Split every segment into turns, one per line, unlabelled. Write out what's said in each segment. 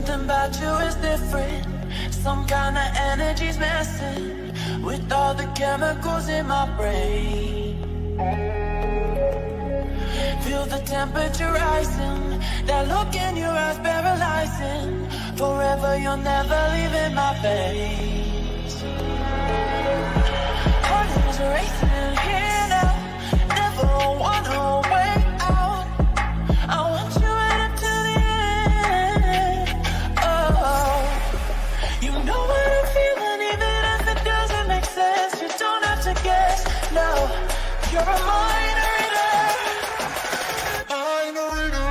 Something about you is different. Some kind of energy's messing with all the chemicals in my brain. Feel the temperature rising, that look in your eyes paralyzing. Forever you'll never leave in my face. Heart is racing here now, never wanna wait out. I want you right up to the end. Oh, you know what I'm feeling, even if it doesn't make sense. You don't have to guess, no, you're a mind reader. I know you do.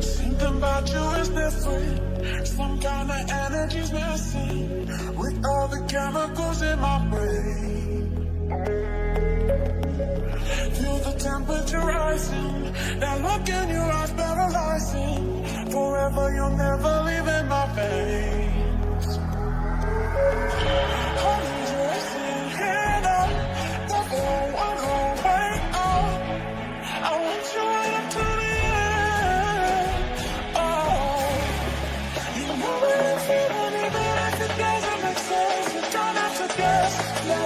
Something about you is different. Some kind of energy's messing with all the chemicals in my brain. Feel the temperature rising, that look in your eyes paralyzing. Forever you'll never leave in my veins. Heart is racing here now, never wanna wait out. I want you right up to the end. Oh, you know what I'm feeling, even if it doesn't make sense. You don't have to guess, no,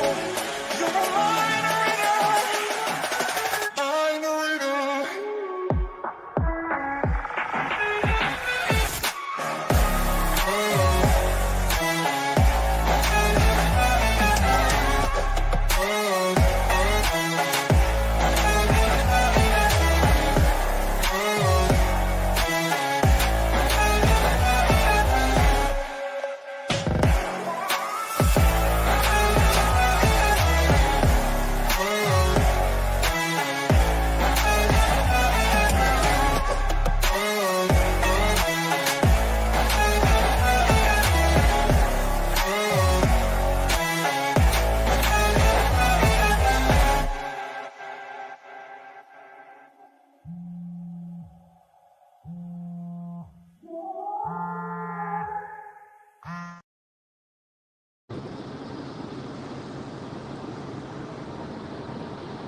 you're a mind reader. I know you do.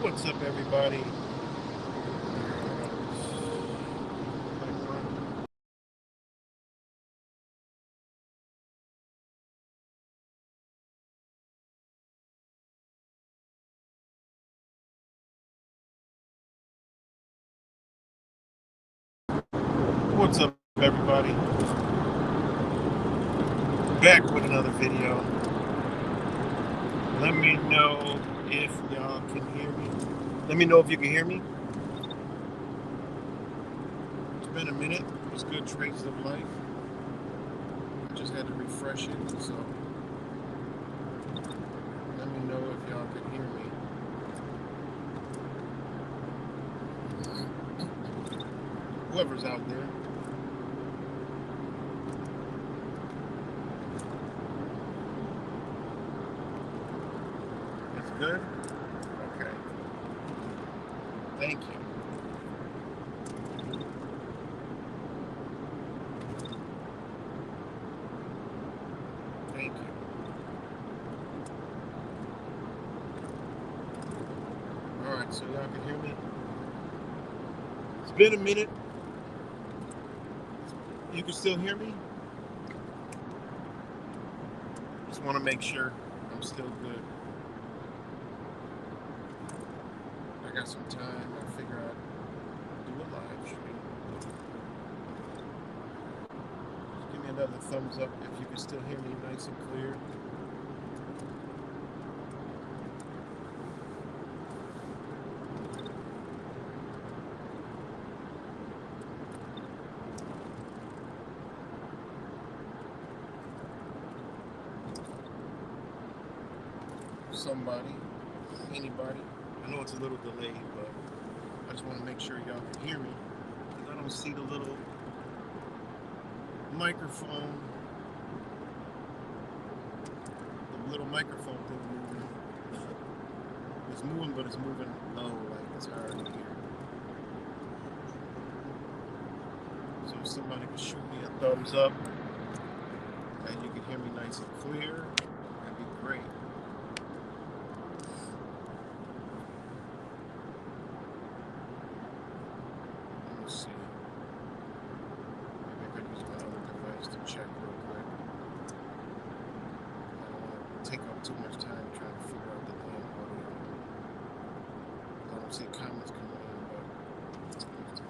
What's up, everybody? What's up, everybody? Back with another video. Let me know if y'all can hear me. Let me know if you can hear me. It's been a minute. It's good traces of life. I just had to refresh it, so let me know if y'all can hear me. Whoever's out there. It's good? Okay. Thank you. Thank you. Alright, so y'all can hear me? It's been a minute. You can still hear me? Just want to make sure I'm still good. I got some time. I'll figure out do a live stream. Just give me another thumbs up if you can still hear me nice and clear. Somebody, anybody. I know it's a little delayed, but I just want to make sure y'all can hear me, because I don't see the little microphone, the little microphone thing moving. It's moving, but it's moving low, like it's hard to hear. So if somebody could shoot me a thumbs up and you can hear me nice and clear, that'd be great. Let me see. Maybe I could use my other device to check real quick. I don't want to take up too much time trying to figure out the damn audio. I don't see comments coming in, but it's close to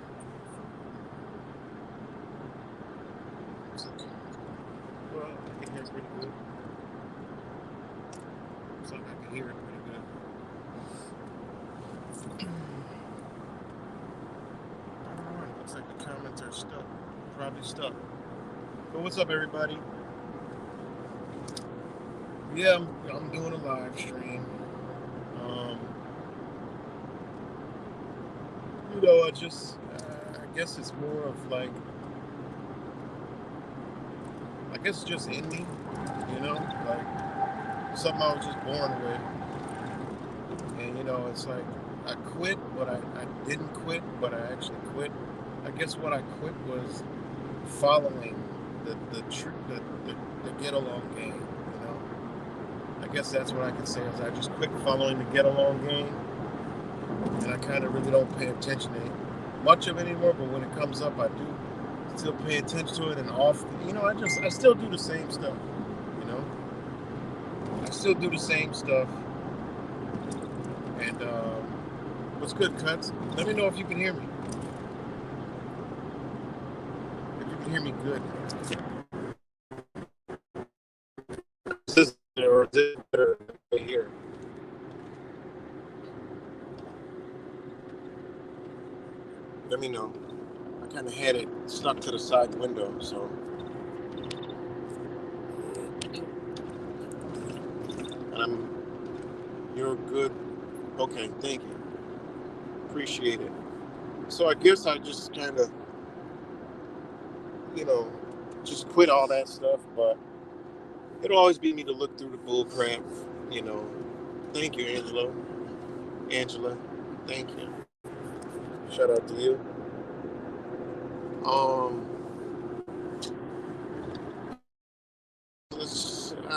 well, I can hear pretty good. Looks like I can hear it pretty good. Alright, looks like the comments are stuck. Probably stuck. But what's up, everybody? Yeah, I'm doing a live stream. I guess it's more of like, I guess it's just in me, like something I was just born with. And, it's like I quit, but I didn't quit, but I actually quit. I guess what I quit was following the get along game, I guess that's what I can say is I just quit following the get along game. And I kind of really don't pay attention to much of it anymore, but when it comes up, I do still pay attention to it, and I still do the same stuff, I still do the same stuff. And what's good, Cuts? Let me know if you can hear me. If you can hear me good. Is this better here? Let me know. I kind of had it stuck to the side window, so. And you're good. Okay, thank you. Appreciate it. So I guess I just kind of, just quit all that stuff, but it'll always be me to look through the bull crap, Thank you, Angela, thank you. Shout out to you. I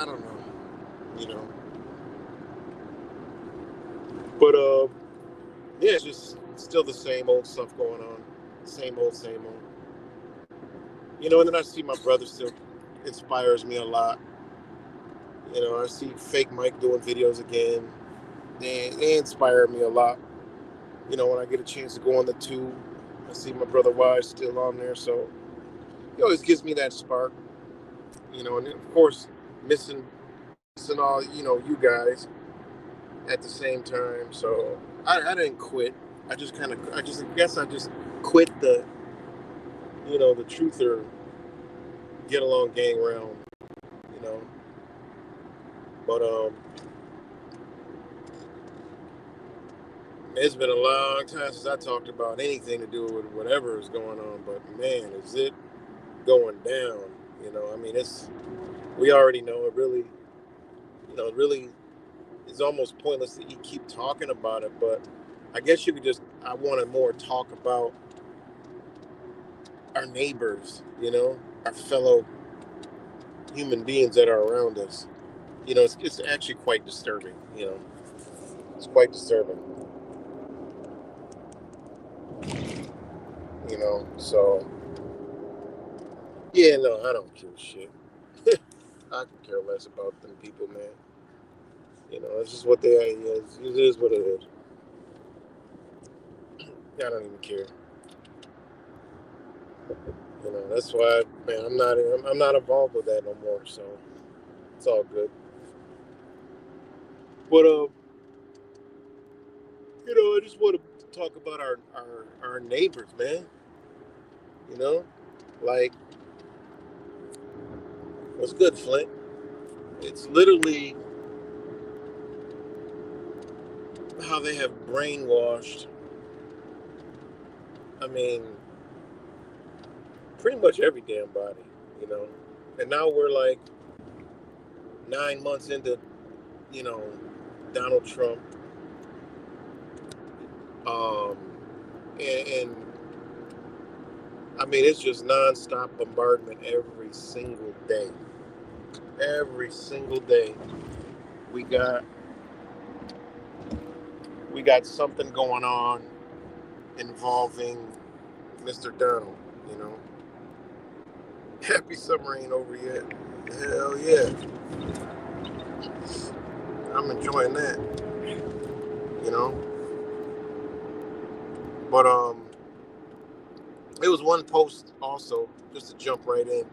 don't know, But yeah, it's just still the same old stuff going on. Same old. And then I see my brother still inspires me a lot. I see Fake Mike doing videos again. They inspire me a lot. When I get a chance to go on the tube, I see my brother Wise still on there, so he always gives me that spark. And of course, missing all, you guys at the same time. So I didn't quit. I guess I just quit the, the truther get along gang realm, But it's been a long time since I talked about anything to do with whatever is going on. But man, is it going down? We already know it really, really is almost pointless to keep talking about it. But I guess I wanted more talk about our neighbors, our fellow human beings that are around us. It's actually quite disturbing, It's quite disturbing. So yeah, no, I don't give a shit. I can care less about them people, man. It's just what they are. It is what it is. I don't even care. That's why, man, I'm not involved with that no more. So it's all good. But I just want to talk about our neighbors, man. Like, what's good, Flint? It's literally how they have brainwashed. I mean, pretty much every damn body. you know. And now we're like 9 months into, you know, Donald Trump. Um, and I mean, it's just nonstop bombardment every single day. Every single day, we got we got something going on involving Mr. Donald. You know, happy summer ain't over yet. Hell yeah, I'm enjoying that. You know, but it was one post also, just to jump right in.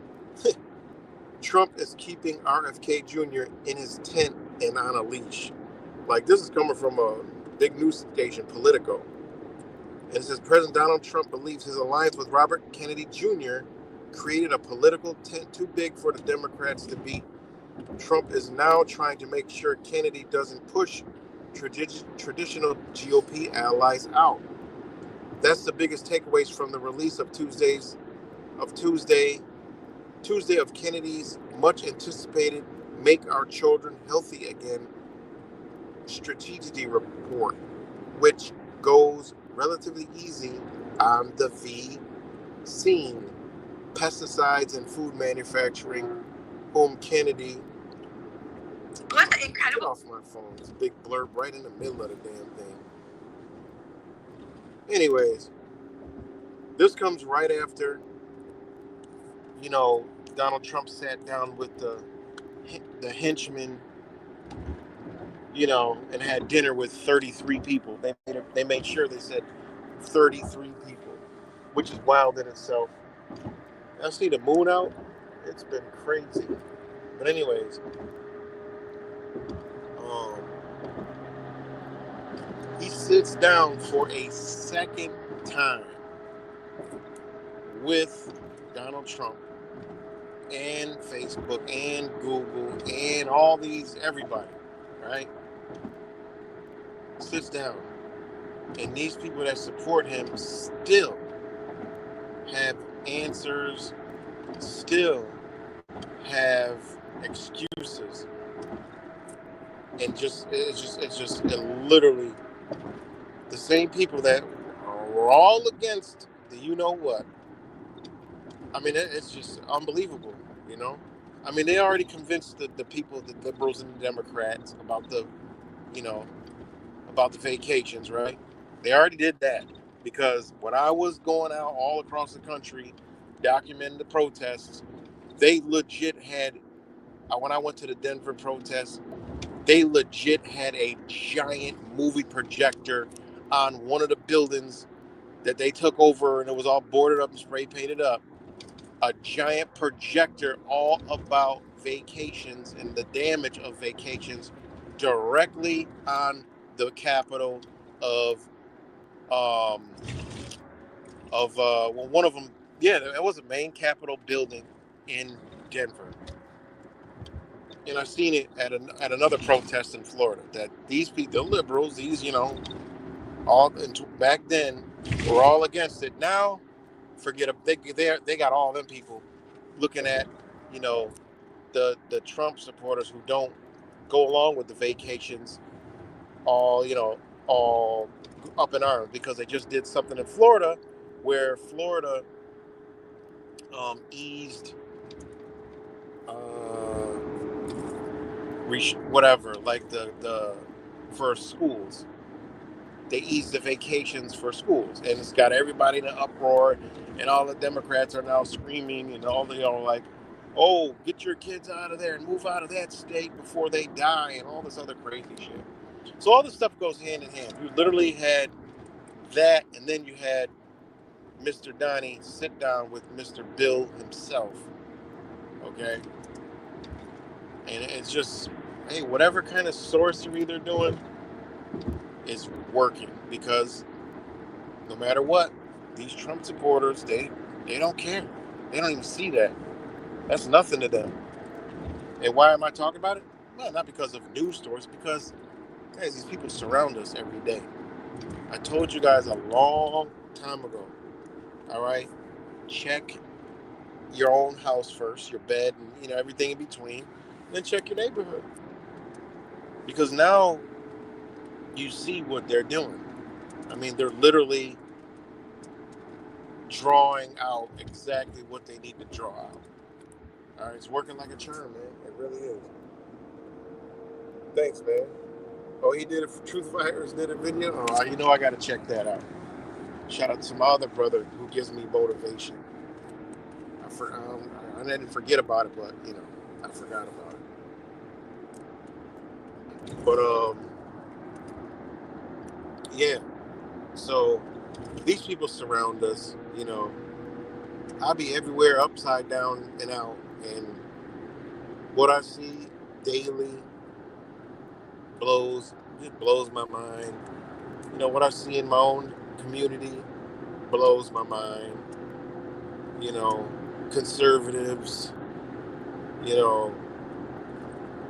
Trump is keeping RFK Jr. in his tent and on a leash. Like, this is coming from a big news station, Politico. And it says President Donald Trump believes his alliance with Robert Kennedy Jr. created a political tent too big for the Democrats to beat. Trump is now trying to make sure Kennedy doesn't push traditional GOP allies out. That's the biggest takeaways from the release of Tuesday of Kennedy's much anticipated Make Our Children Healthy Again strategy report, which goes relatively easy on the V scene. Pesticides and food manufacturing, whom Kennedy. What the incredible. Get off my phone. This big blurb right in the middle of the damn thing. Anyways, this comes right after, you know, Donald Trump sat down with the henchmen, you know, and had dinner with 33 people. They made sure they said 33 people, which is wild in itself. I see the moon out. It's been crazy. But anyways, he sits down for a second time with Donald Trump and Facebook and Google and all these, everybody, right? Sits down. And these people that support him still have answers, still have excuses. And it's literally the same people that are all against the you know what. I mean, it's just unbelievable, you know? I mean, they already convinced the people, the liberals and the Democrats about the vacations, right? They already did that, because when I was going out all across the country documenting the protests, they legit had, when I went to the Denver protests, they legit had a giant movie projector on one of the buildings that they took over, and it was all boarded up and spray painted up. A giant projector all about vacations and the damage of vacations directly on the capital of one of them. Yeah, it was a main capitol building in Denver. And I've seen it at another protest in Florida, that these people, the liberals, these, all back then were all against it. Now, forget it. They got all them people looking at, the Trump supporters who don't go along with the vacations, all all up in arms, because they just did something in Florida, where Florida eased whatever, like the for schools. They eased the vacations for schools, and it's got everybody in an uproar, and all the Democrats are now screaming, and all like, oh, get your kids out of there and move out of that state before they die, and all this other crazy shit. So all this stuff goes hand in hand. You literally had that, and then you had Mr. Donnie sit down with Mr. Bill himself. Okay? And it's just, hey, whatever kind of sorcery they're doing is working, because no matter what, these Trump supporters, they don't care. They don't even see that. That's nothing to them. And why am I talking about it? Well, not because of news stories, because, guys, these people surround us every day. I told you guys a long time ago, all right? Check your own house first, your bed, and everything in between. Then check your neighborhood, because now you see what they're doing. I mean, they're literally drawing out exactly what they need to draw out. All right, it's working like a charm, man. It really is. Thanks, man. Oh, he did it for Truth Fighters, did a video. Oh, I got to check that out. Shout out to my other brother who gives me motivation. I didn't forget about it, but I forgot about it. But yeah. So these people surround us. I'll be everywhere, upside down and out, and what I see daily blows my mind. What I see in my own community blows my mind. Conservatives, you know,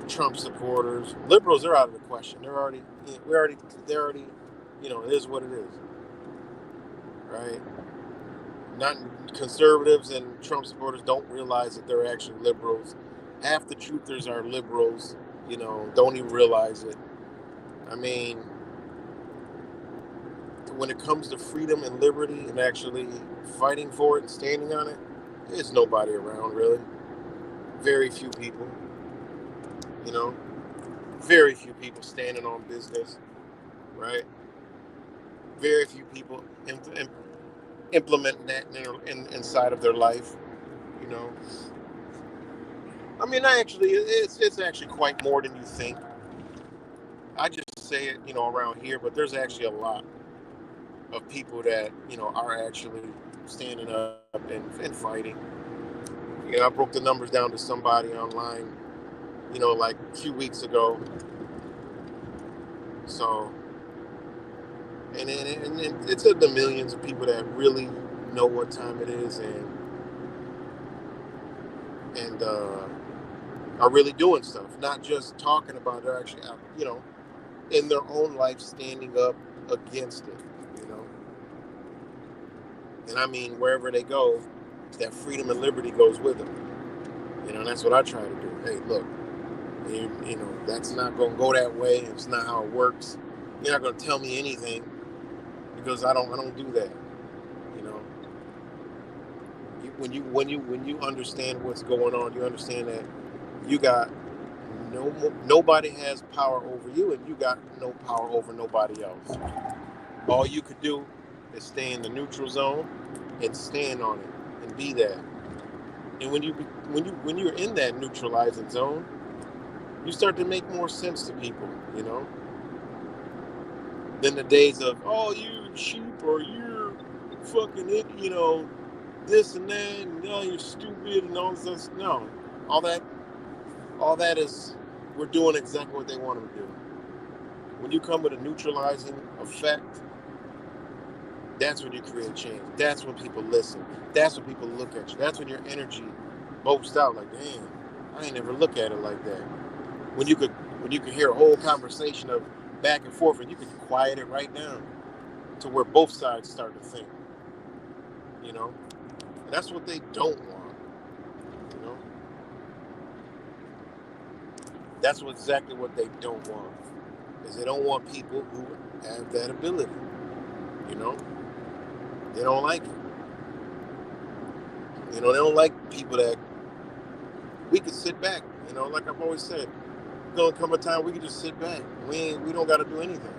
Trump supporters, liberals are out of the question. They're already, it is what it is, right? Not conservatives and Trump supporters don't realize that they're actually liberals. Half the truthers are liberals, don't even realize it. I mean, when it comes to freedom and liberty and actually fighting for it and standing on it, there's nobody around, really. Very few people, very few people standing on business, right? Very few people implementing that inside of their life, you know. I mean, it's actually quite more than you think. I just say it, around here, but there's actually a lot of people that, are actually standing up and fighting. I broke the numbers down to somebody online, like a few weeks ago. So, and it's in the millions of people that really know what time it is and are really doing stuff, not just talking about it. They're actually, in their own life standing up against it, And I mean, wherever they go, that freedom and liberty goes with them. And that's what I try to do. Hey, look, that's not going to go that way. It's not how it works. You're not going to tell me anything because I don't do that. When you understand what's going on, you understand that you got nobody has power over you, and you got no power over nobody else. All you could do is stay in the neutral zone and stand on it and be that. And when you're in that neutralizing zone, you start to make more sense to people, than the days of, oh, you cheap, or you're fucking it, this and that, and you're stupid and all this. No, all that is, we're doing exactly what they want them to do. When you come with a neutralizing effect, that's when you create change. That's when people listen. That's when people look at you. That's when your energy boasts out like, damn, I ain't never look at it like that. When you could hear a whole conversation of back and forth, and you could quiet it right down to where both sides start to think. And that's what they don't want. That's exactly what they don't want. Is they don't want people who have that ability. They don't like it. They don't like people that we could sit back. Like I've always said, there's gonna come a time we can just sit back. We don't got to do anything.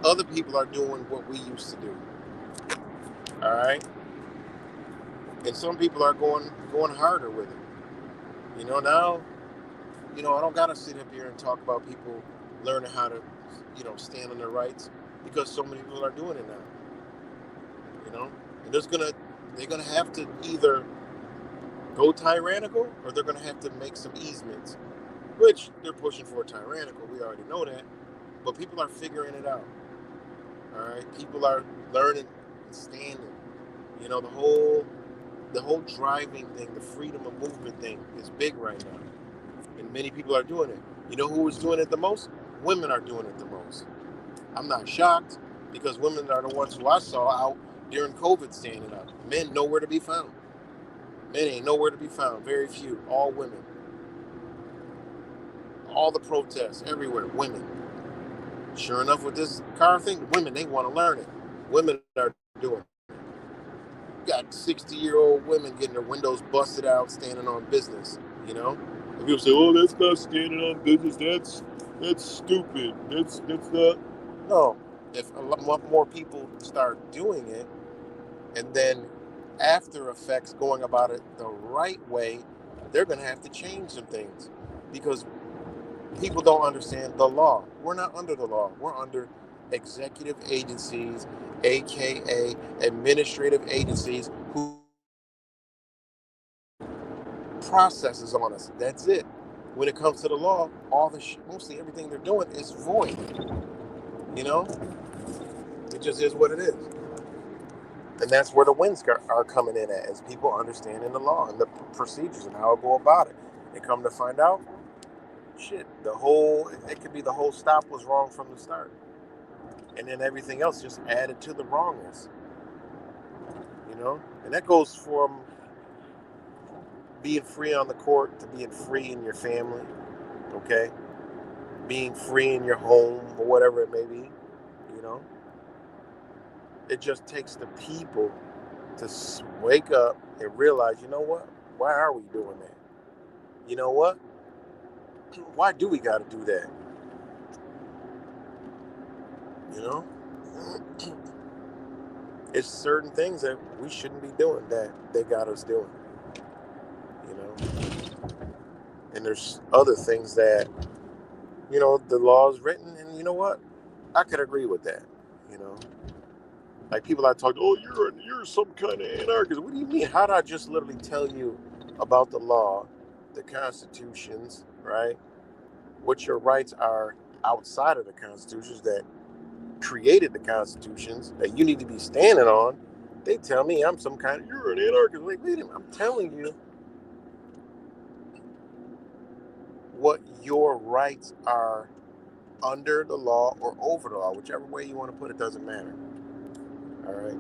Other people are doing what we used to do. All right, and some people are going harder with it. Now, I don't gotta sit up here and talk about people learning how to, stand on their rights, because so many people are doing it now. And they're gonna have to either go tyrannical, or they're gonna have to make some easements, which they're pushing for tyrannical. We already know that, but people are figuring it out. All right, people are learning and standing. The whole driving thing, the freedom of movement thing is big right now. And many people are doing it. You know who is doing it the most? Women are doing it the most. I'm not shocked, because women are the ones who I saw out during COVID standing up. Men nowhere to be found. Men ain't nowhere to be found. Very few. All women. All the protests everywhere. Women. Sure enough, with this car thing, women, they want to learn it. Women are doing it. Got 60-year-old women getting their windows busted out, standing on business. You know, and people say, "Oh, that's not standing on business. That's stupid. That's not." No, if a lot more people start doing it, and then after effects going about it the right way, they're going to have to change some things because people don't understand the law. We're not under the law. We're under executive agencies, aka administrative agencies, who processes on us. That's it. When it comes to the law, mostly everything they're doing is void. You know, it just is what it is, and that's where the wins are coming in at, is people understanding the law and the procedures and how to go about it. And come to find out, shit, it could be the whole stop was wrong from the start, and then everything else just added to the wrongness. You know, and that goes from being free on the court to being free in your family. Okay, being free in your home or whatever it may be. You know, it just takes the people to wake up and realize, you know what? Why are we doing that? You know what? Why do we got to do that? You know, it's certain things that we shouldn't be doing that they got us doing. You know, and there's other things that, you know, the law is written, and you know what? I could agree with that. You know, like people I talk to, oh, you're some kind of anarchist. What do you mean? How did I just literally tell you about the law, the constitutions, right? What your rights are outside of the constitutions that created the constitutions that you need to be standing on. They tell me I'm some kind of, you're an anarchist. Like, wait a minute, I'm telling you what your rights are under the law or over the law, whichever way you want to put it, doesn't matter. All right.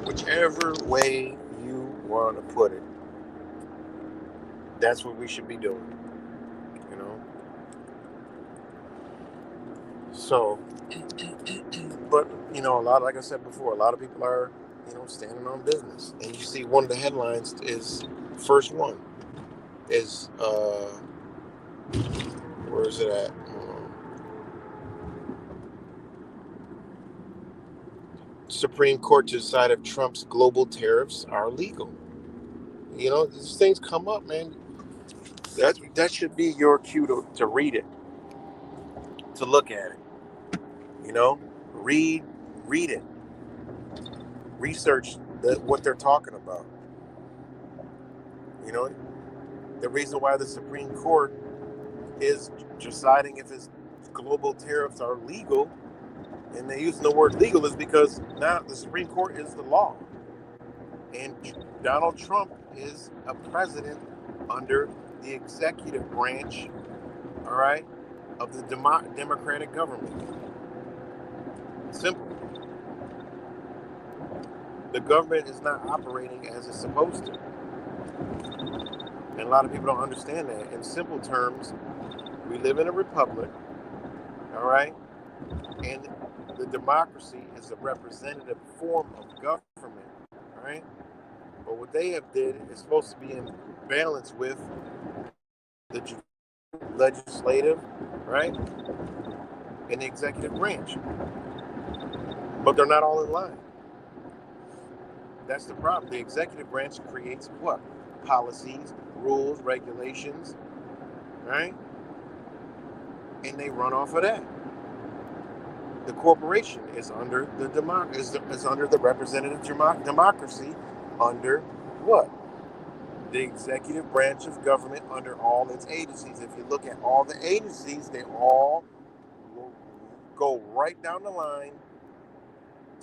Whichever way you want to put it, that's what we should be doing. You know. So, but you know, like I said before, a lot of people are, you know, standing on business, and you see one of the headlines is first one is where is it at? Supreme Court to decide if Trump's global tariffs are legal. You know, these things come up, man. That should be your cue to read it, to look at it. You know, read it, research what they're talking about. You know, the reason why the Supreme Court is deciding if his global tariffs are legal, and they're using the word legal, is because now the Supreme Court is the law, and Donald Trump is a president under the executive branch, all right, of the democratic government. Simple. The government is not operating as it's supposed to. And a lot of people don't understand that. In simple terms, we live in a republic, all right? And the democracy is a representative form of government, all right? But what they have did is supposed to be in balance with the legislative, right? And the executive branch. But they're not all in line. That's the problem. The executive branch creates what? Policies, rules, regulations, right? And they run off of that. The corporation is under is under the representative democracy, under what? The executive branch of government, under all its agencies. If you look at all the agencies, they all go right down the line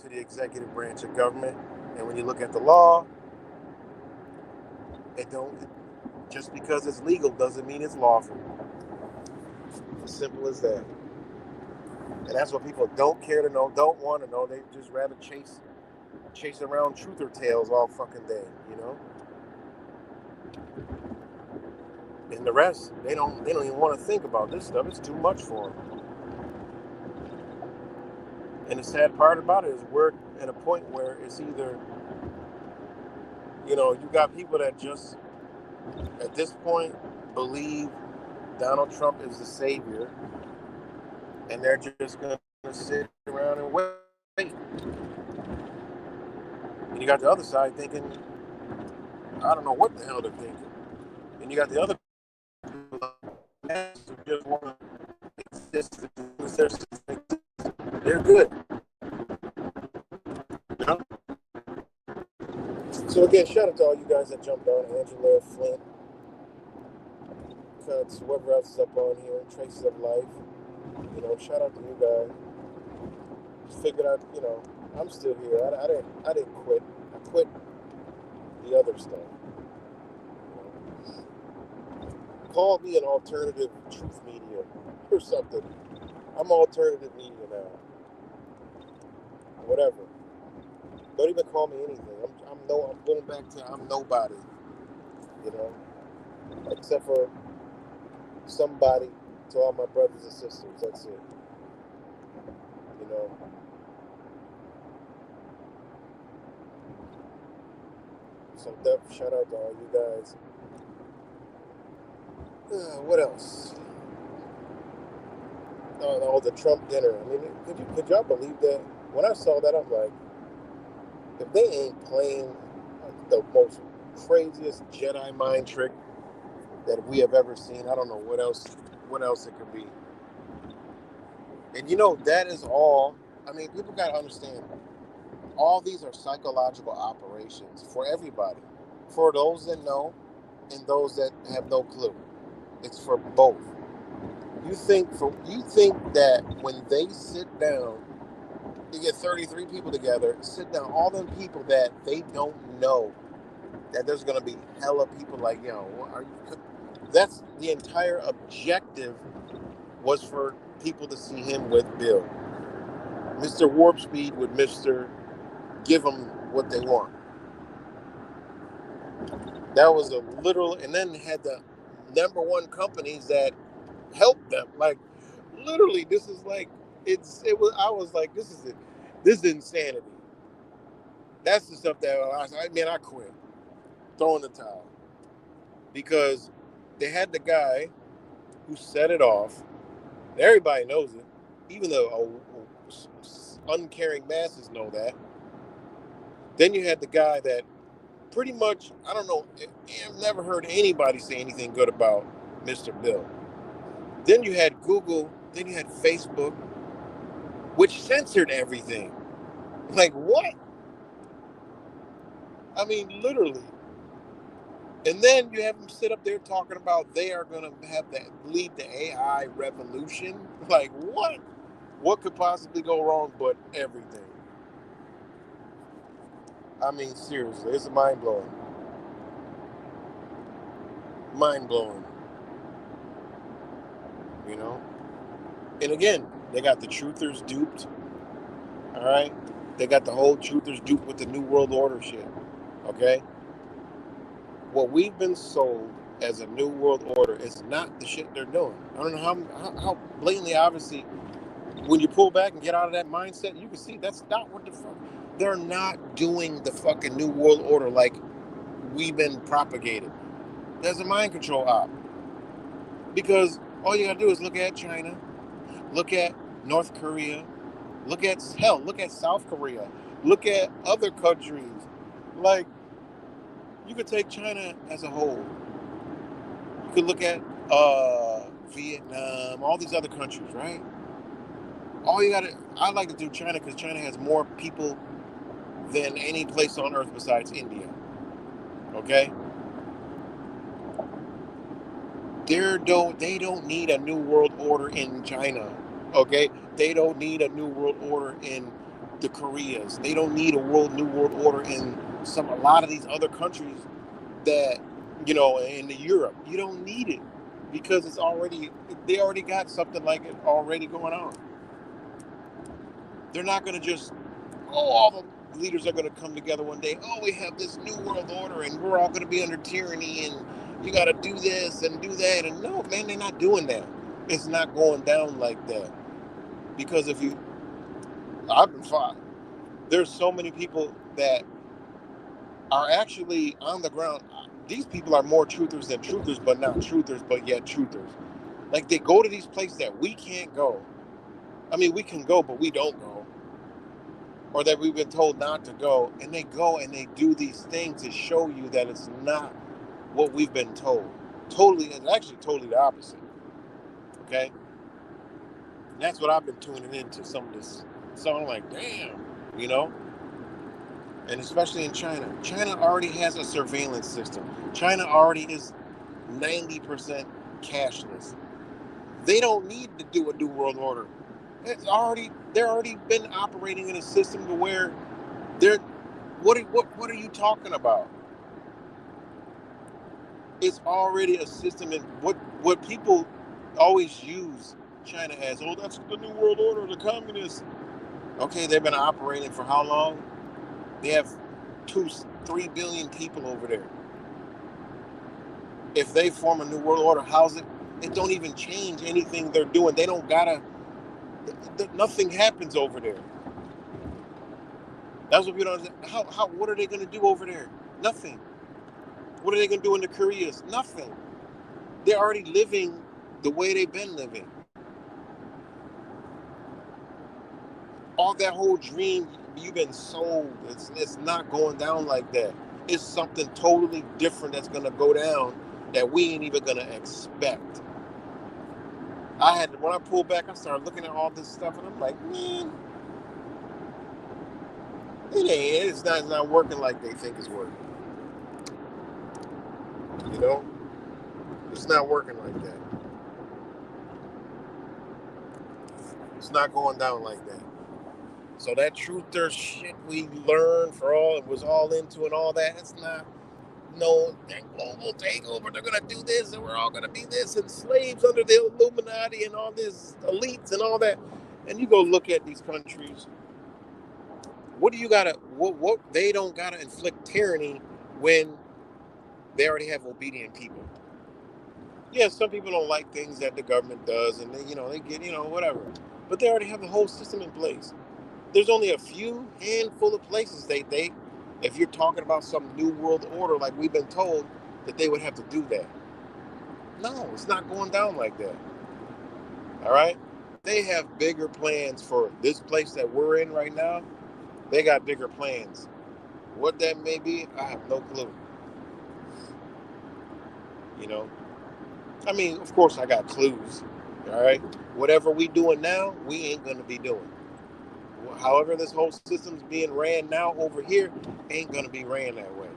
to the executive branch of government. And when you look at the law, just because it's legal doesn't mean it's lawful. As simple as that. And that's what people don't care to know, don't want to know. They just rather chase around truth or tales all fucking day, you know. And the rest, they don't even want to think about this stuff. It's too much for them. And the sad part about it is we're at a point where it's either, you got people that just at this point believe Donald Trump is the savior, and they're just gonna sit around and wait. And you got the other side thinking, I don't know what the hell they're thinking. And you got the other people who just want to exist. They're good. You know? So again, shout out to all you guys that jumped on. Angela, Flint, Cuts, whoever else is up on here, Traces of Life. Shout out to you guys. Just figured out, I'm still here. I didn't quit. I quit the other stuff. Call me an alternative truth media or something. I'm alternative media now. Whatever. Don't even call me anything. I'm going back to I'm nobody. Except for somebody to all my brothers and sisters. That's it. So shout out to all you guys. What else? Oh, the Trump dinner. I mean, could y'all believe that? When I saw that, I'm like, if they ain't playing the most craziest Jedi mind trick that we have ever seen, I don't know what else it could be. And that is all. I mean, people got to understand, all these are psychological operations for everybody, for those that know and those that have no clue. It's for both. You think that when they sit down, you get 33 people together, sit down, all them people that they don't know, that there's going to be hella people like, that's the entire objective, was for people to see him with Bill. Mr. Warp Speed with Mr. Give them what they want. That was a literal, and then had the number one companies that helped them. Like, literally, this is like, I was like, this is it. This is insanity. That's the stuff that I quit. Throwing the towel. Because they had the guy who set it off. Everybody knows it. Even the uncaring masses know that. Then you had the guy that pretty much, I don't know, I've never heard anybody say anything good about Mr. Bill. Then you had Google, then you had Facebook, which censored everything. Like, what? I mean, literally. And then you have them sit up there talking about they are going to have that lead the AI revolution. Like, what? What could possibly go wrong but everything? I mean, seriously, it's mind-blowing. Mind-blowing. And again, they got the truthers duped. All right? They got the whole truthers duped with the New World Order shit. Okay? What we've been sold as a New World Order is not the shit they're doing. I don't know how blatantly, obviously, when you pull back and get out of that mindset, you can see that's not what the fuck. They're not doing the fucking New World Order like we've been propagated. There's a mind control op. Because all you gotta do is look at China, look at North Korea, look at South Korea, look at other countries. Like, you could take China as a whole. You could look at Vietnam, all these other countries, right? I like to do China because China has more people than any place on earth besides India. Okay? They don't need a new world order in China. Okay? They don't need a new world order in the Koreas. They don't need new world order in a lot of these other countries that, in Europe. You don't need it because they already got something like it already going on. They're not going to just, all the leaders are going to come together one day. Oh, we have this new world order and we're all going to be under tyranny and you got to do this and do that. And no, man, they're not doing that. It's not going down like that. Because I've been fought. There's so many people that are actually on the ground. These people are more truthers than truthers, but not truthers, but yet truthers. Like they go to these places that we can't go. I mean, we can go, but we don't go. Or that we've been told not to go. And they go and they do these things to show you that it's not what we've been told. It's actually totally the opposite. Okay? And that's what I've been tuning into some of this. So I'm like, damn, you know? And especially in China. China already has a surveillance system. China already is 90% cashless. They don't need to do a new world order. They're already been operating in a system to where they're what are you talking about? It's already a system, and what people always use China as, oh, that's the new world order, the communists. Okay, they've been operating for how long? They have 3 billion people over there. If they form a new world order, how's it? It don't even change anything they're doing. They don't gotta. Nothing happens over there. That's what we don't understand. What are they gonna do over there? Nothing. What are they gonna do in the Koreas? Nothing. They're already living the way they've been living. All that whole dream you've been sold, it's not going down like that. It's something totally different that's gonna go down that we ain't even gonna expect. When I pulled back, I started looking at all this stuff and I'm like, man, it's not working like they think it's working. You know? It's not working like that. It's not going down like that. So that truther shit we learned and was all into and all that, it's not that global takeover. They're gonna do this and we're all gonna be this and slaves under the Illuminati and all this elites and all that. And you go look at these countries. What do you gotta what they don't gotta inflict tyranny when they already have obedient people? Yeah, some people don't like things that the government does and they get, whatever. But they already have the whole system in place. There's only a handful of places if you're talking about some new world order like we've been told, that they would have to do that. No, it's not going down like that. All right? They have bigger plans for this place that we're in right now. They got bigger plans. What that may be, I have no clue. I mean, of course I got clues. All right? Whatever we doing now, we ain't going to be doing. However this whole system's being ran now over here ain't going to be ran that way.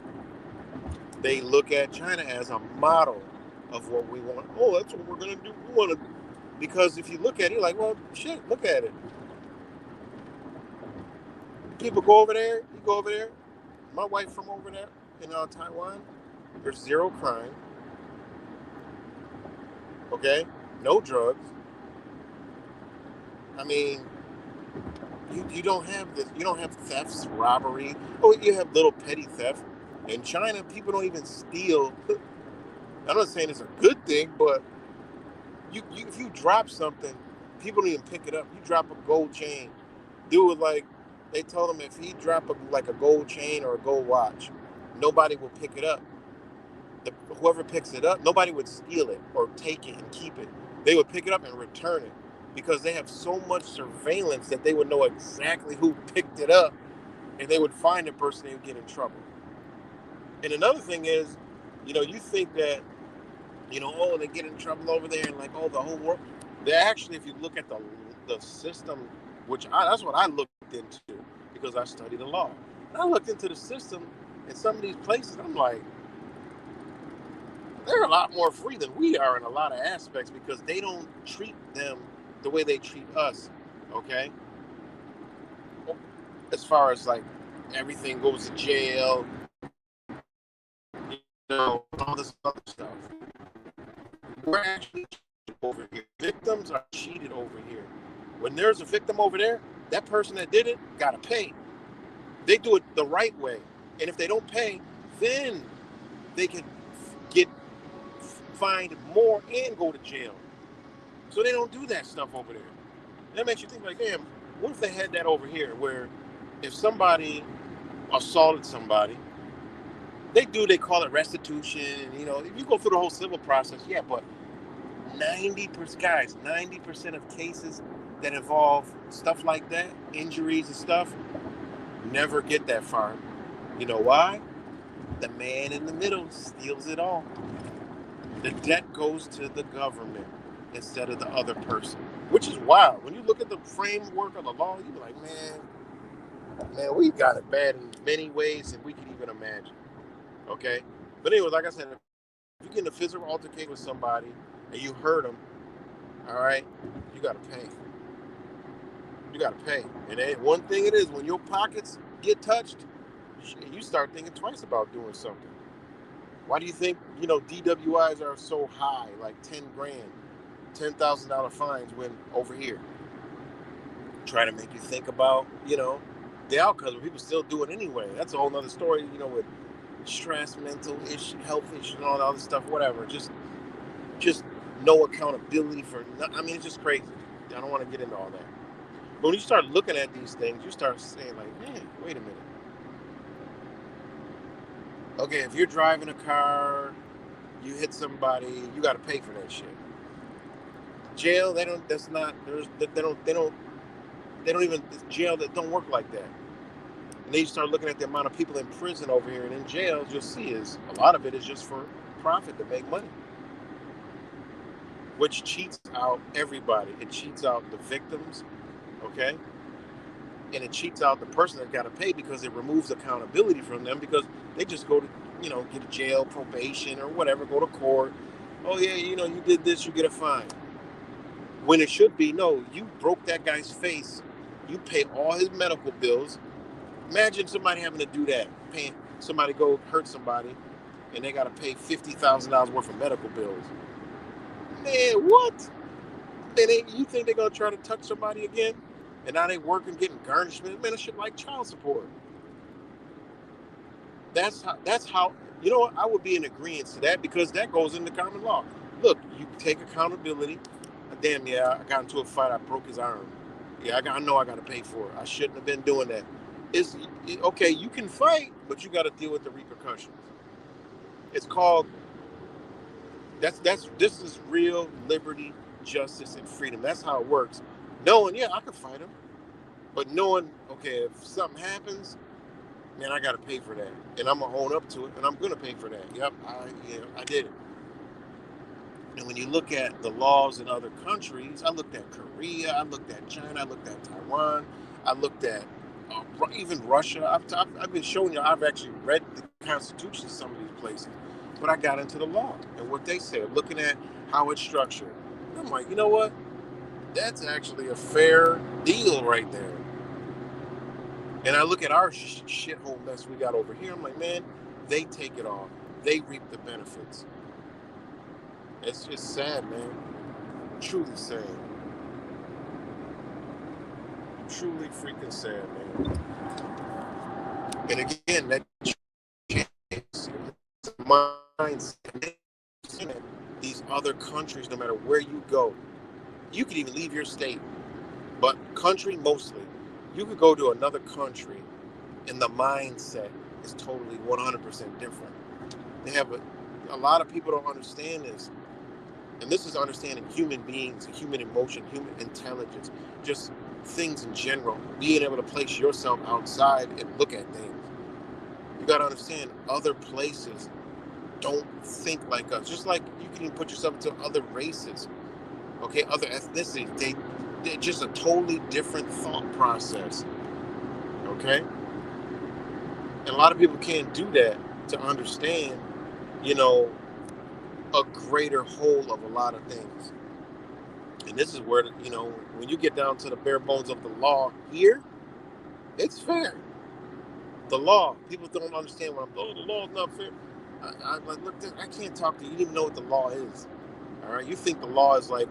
They look at China as a model of what we want. Oh, that's what we're going to do. We want to, because if you look at it, you're like, well, shit, look at it. People go over there. You go over there. My wife from over there in Taiwan, there's zero crime. Okay? No drugs. I mean, you don't have this. You don't have thefts, robbery. Oh, you have little petty theft. In China, people don't even steal. I'm not saying it's a good thing, but if you drop something, people don't even pick it up. You drop a gold chain, dude, like they told him if he drop a gold chain or a gold watch, nobody will pick it up. Whoever picks it up, nobody would steal it or take it and keep it. They would pick it up and return it because they have so much surveillance that they would know exactly who picked it up and they would find the person, they would get in trouble. And another thing is, you think that, they get in trouble over there and like, oh, the whole world. They actually, if you look at the system, that's what I looked into because I studied the law. And I looked into the system in some of these places. I'm like, they're a lot more free than we are in a lot of aspects because they don't treat them the way they treat us. Okay. As far as like everything goes to jail, all this other stuff. We're actually over here. Victims are cheated over here. When there's a victim over there, that person that did it got to pay. They do it the right way. And if they don't pay, then they can get fined more and go to jail. So they don't do that stuff over there. That makes you think like, damn, what if they had that over here where if somebody assaulted somebody, they call it restitution. You know, if you go through the whole civil process, yeah, but 90% of cases that involve stuff like that, injuries and stuff, never get that far. You know why? The man in the middle steals it all. The debt goes to the government instead of the other person, which is wild. When you look at the framework of the law, you be like, man, we got it bad in many ways than we can even imagine. Okay? But anyway, like I said, if you get in a physical altercation with somebody and you hurt them, all right, you got to pay. You got to pay. And then one thing it is, when your pockets get touched, you start thinking twice about doing something. Why do you think, DWIs are so high, like 10 grand, $10,000 fines, when over here? Try to make you think about, the outcomes, but people still do it anyway. That's a whole nother story, with stress, mental issue, health issues, and all that other stuff, whatever. Just no accountability for, it's just crazy. I don't want to get into all that. But when you start looking at these things, you start saying like, man, wait a minute. Okay, if you're driving a car, you hit somebody, you got to pay for that shit. Jail, jail that don't work like that. And then you start looking at the amount of people in prison over here and in jails, you'll see is a lot of it is just for profit to make money, which cheats out everybody. It cheats out the victims, okay? And it cheats out the person that got to pay because it removes accountability from them because they just go to, get a jail, probation, or whatever, go to court. Oh, yeah, you did this, you get a fine. When it should be, no, you broke that guy's face. You pay all his medical bills. Imagine somebody having to do that, paying somebody go hurt somebody, and they got to pay $50,000 worth of medical bills. Man, what? You think they're going to try to touch somebody again? And now they working, getting garnishment. Man, that shit like child support. That's how, I would be in agreement to that because that goes into common law. Look, you take accountability. Damn, yeah, I got into a fight. I broke his arm. Yeah, I know I got to pay for it. I shouldn't have been doing that. Okay, you can fight, but you got to deal with the repercussions. It's called, this is real liberty, justice, and freedom. That's how it works. Knowing, yeah, I can fight him. But knowing, okay, if something happens, man, I got to pay for that. And I'm going to own up to it, and I'm going to pay for that. Yep, I did it. And when you look at the laws in other countries, I looked at Korea, I looked at China, I looked at Taiwan, I looked at even Russia. I've been showing you, I've actually read the constitutions of some of these places. But I got into the law and what they said, looking at how it's structured. And I'm like, you know what? That's actually a fair deal right there. And I look at our shithole mess we got over here. I'm like, man, they take it all. They reap the benefits. It's just sad, man. Truly sad. Truly freaking sad, man. And again, that changes mindset. These other countries, no matter where you go, you could even leave your state, but country mostly, you could go to another country and the mindset is totally 100% different. They have a lot of people don't understand this. And this is understanding human beings, human emotion, human intelligence, just things in general, being able to place yourself outside and look at things. You got to understand other places don't think like us. Just like you can even put yourself into other races, okay, other ethnicities. They're just a totally different thought process, okay? And a lot of people can't do that to understand, a greater whole of a lot of things. And this is where, when you get down to the bare bones of the law here, it's fair. The law, people don't understand what the law is not fair. I can't talk to you. You don't even know what the law is. All right, you think the law is like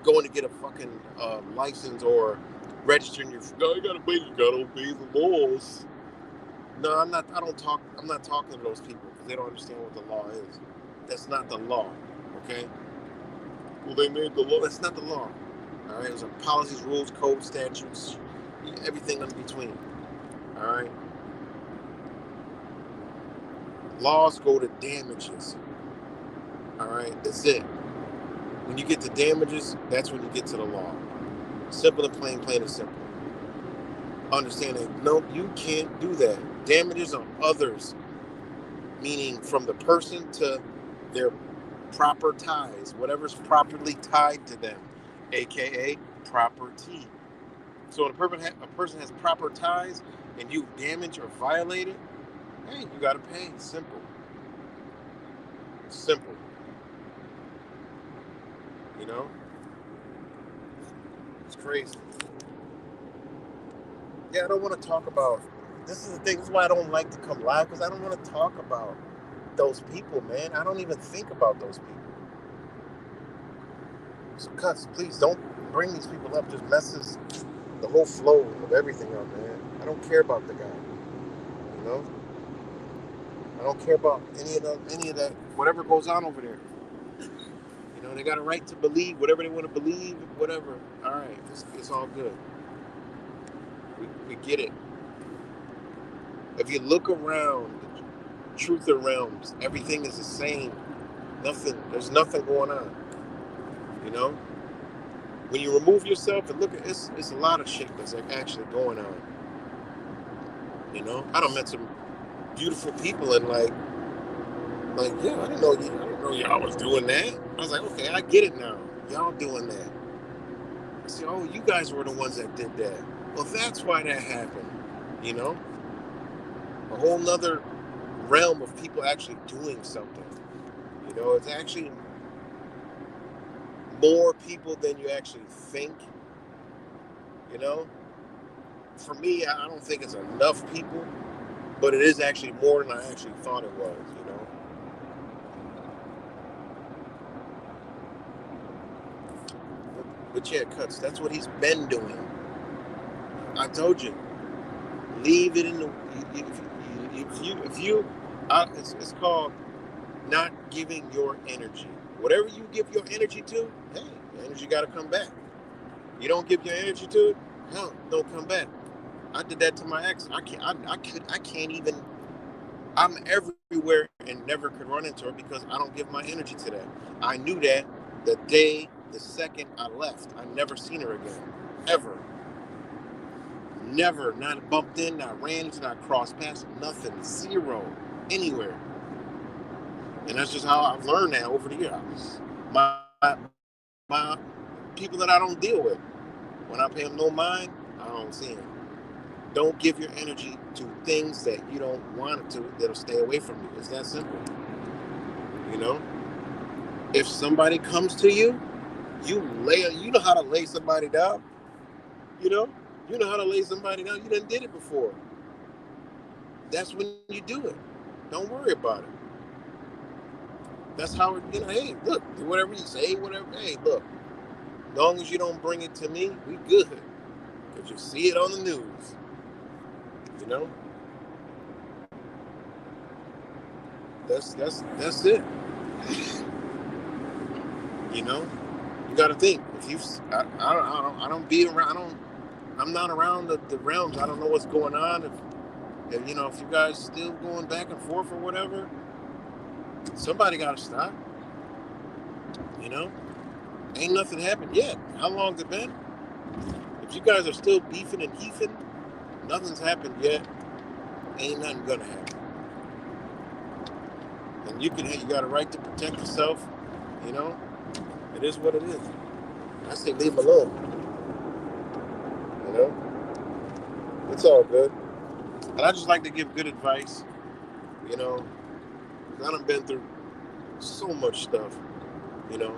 going to get a fucking license or registering your. No, you gotta obey the laws. No, I'm not. I don't talk. I'm not talking to those people because they don't understand what the law is. That's not the law. Okay. Well, they made the law. That's not the law. All right. There's policies, rules, codes, statutes, everything in between. All right. Laws go to damages. All right. That's it. When you get to damages, that's when you get to the law. Simple and plain, plain and simple. Understanding, no, you can't do that. Damages on others, meaning from the person to their proper ties, whatever's properly tied to them, aka property. So when a person has proper ties and you damage or violate it, hey, you gotta pay. Simple. Simple. You know? It's crazy. Yeah, I don't want to talk about. This is the thing. This is why I don't like to come live, because I don't want to talk about those people, man. I don't even think about those people. So, cuts, please don't bring these people up. Just messes the whole flow of everything up, man. I don't care about the guy. You know, I don't care about any of that. Whatever goes on over there. You know, they got a right to believe whatever they want to believe. Whatever. All right, it's all good. We get it. If you look around the truth realms, everything is the same. There's nothing going on. You know? When you remove yourself and look at it's a lot of shit that's like actually going on. You know? I done met some beautiful people and like, yeah, I didn't know y'all was doing that. I was like, okay, I get it now. Y'all doing that. I said, oh, you guys were the ones that did that. Well, that's why that happened. You know? A whole nother realm of people actually doing something. You know, it's actually more people than you actually think. You know? For me, I don't think it's enough people, but it is actually more than I actually thought it was, you know? But yeah, Cuts, that's what he's been doing. I told you, leave it in the. It's called not giving your energy. Whatever you give your energy to, hey, the energy got to come back. You don't give your energy to it, hell, don't come back. I did that to my ex. I can't even. I'm everywhere and never could run into her because I don't give my energy to that. I knew that the second I left. I never seen her again, ever. Never, not bumped in, not ran into, not crossed paths, nothing, zero, anywhere. And that's just how I've learned that over the years. My people that I don't deal with, when I pay them no mind, I don't see them. Don't give your energy to things that you don't want it to, that'll stay away from you. It's that simple. You know? If somebody comes to you, you know how to lay somebody down. You know? You know how to lay somebody down. You done did it before. That's when you do it. Don't worry about it. That's how it, hey, look, do whatever you say, whatever. Hey, look, as long as you don't bring it to me, we good. Because you see it on the news. You know? That's it. You know? You gotta think. If you I don't be around I'm not around the realms. I don't know what's going on. If you guys still going back and forth or whatever, somebody gotta stop. You know? Ain't nothing happened yet. How long's it been? If you guys are still beefing and heefing, nothing's happened yet. Ain't nothing gonna happen. And you got a right to protect yourself. You know? It is what it is. I say leave them alone. You know? It's all good. And I just like to give good advice. You know? I done been through so much stuff. You know?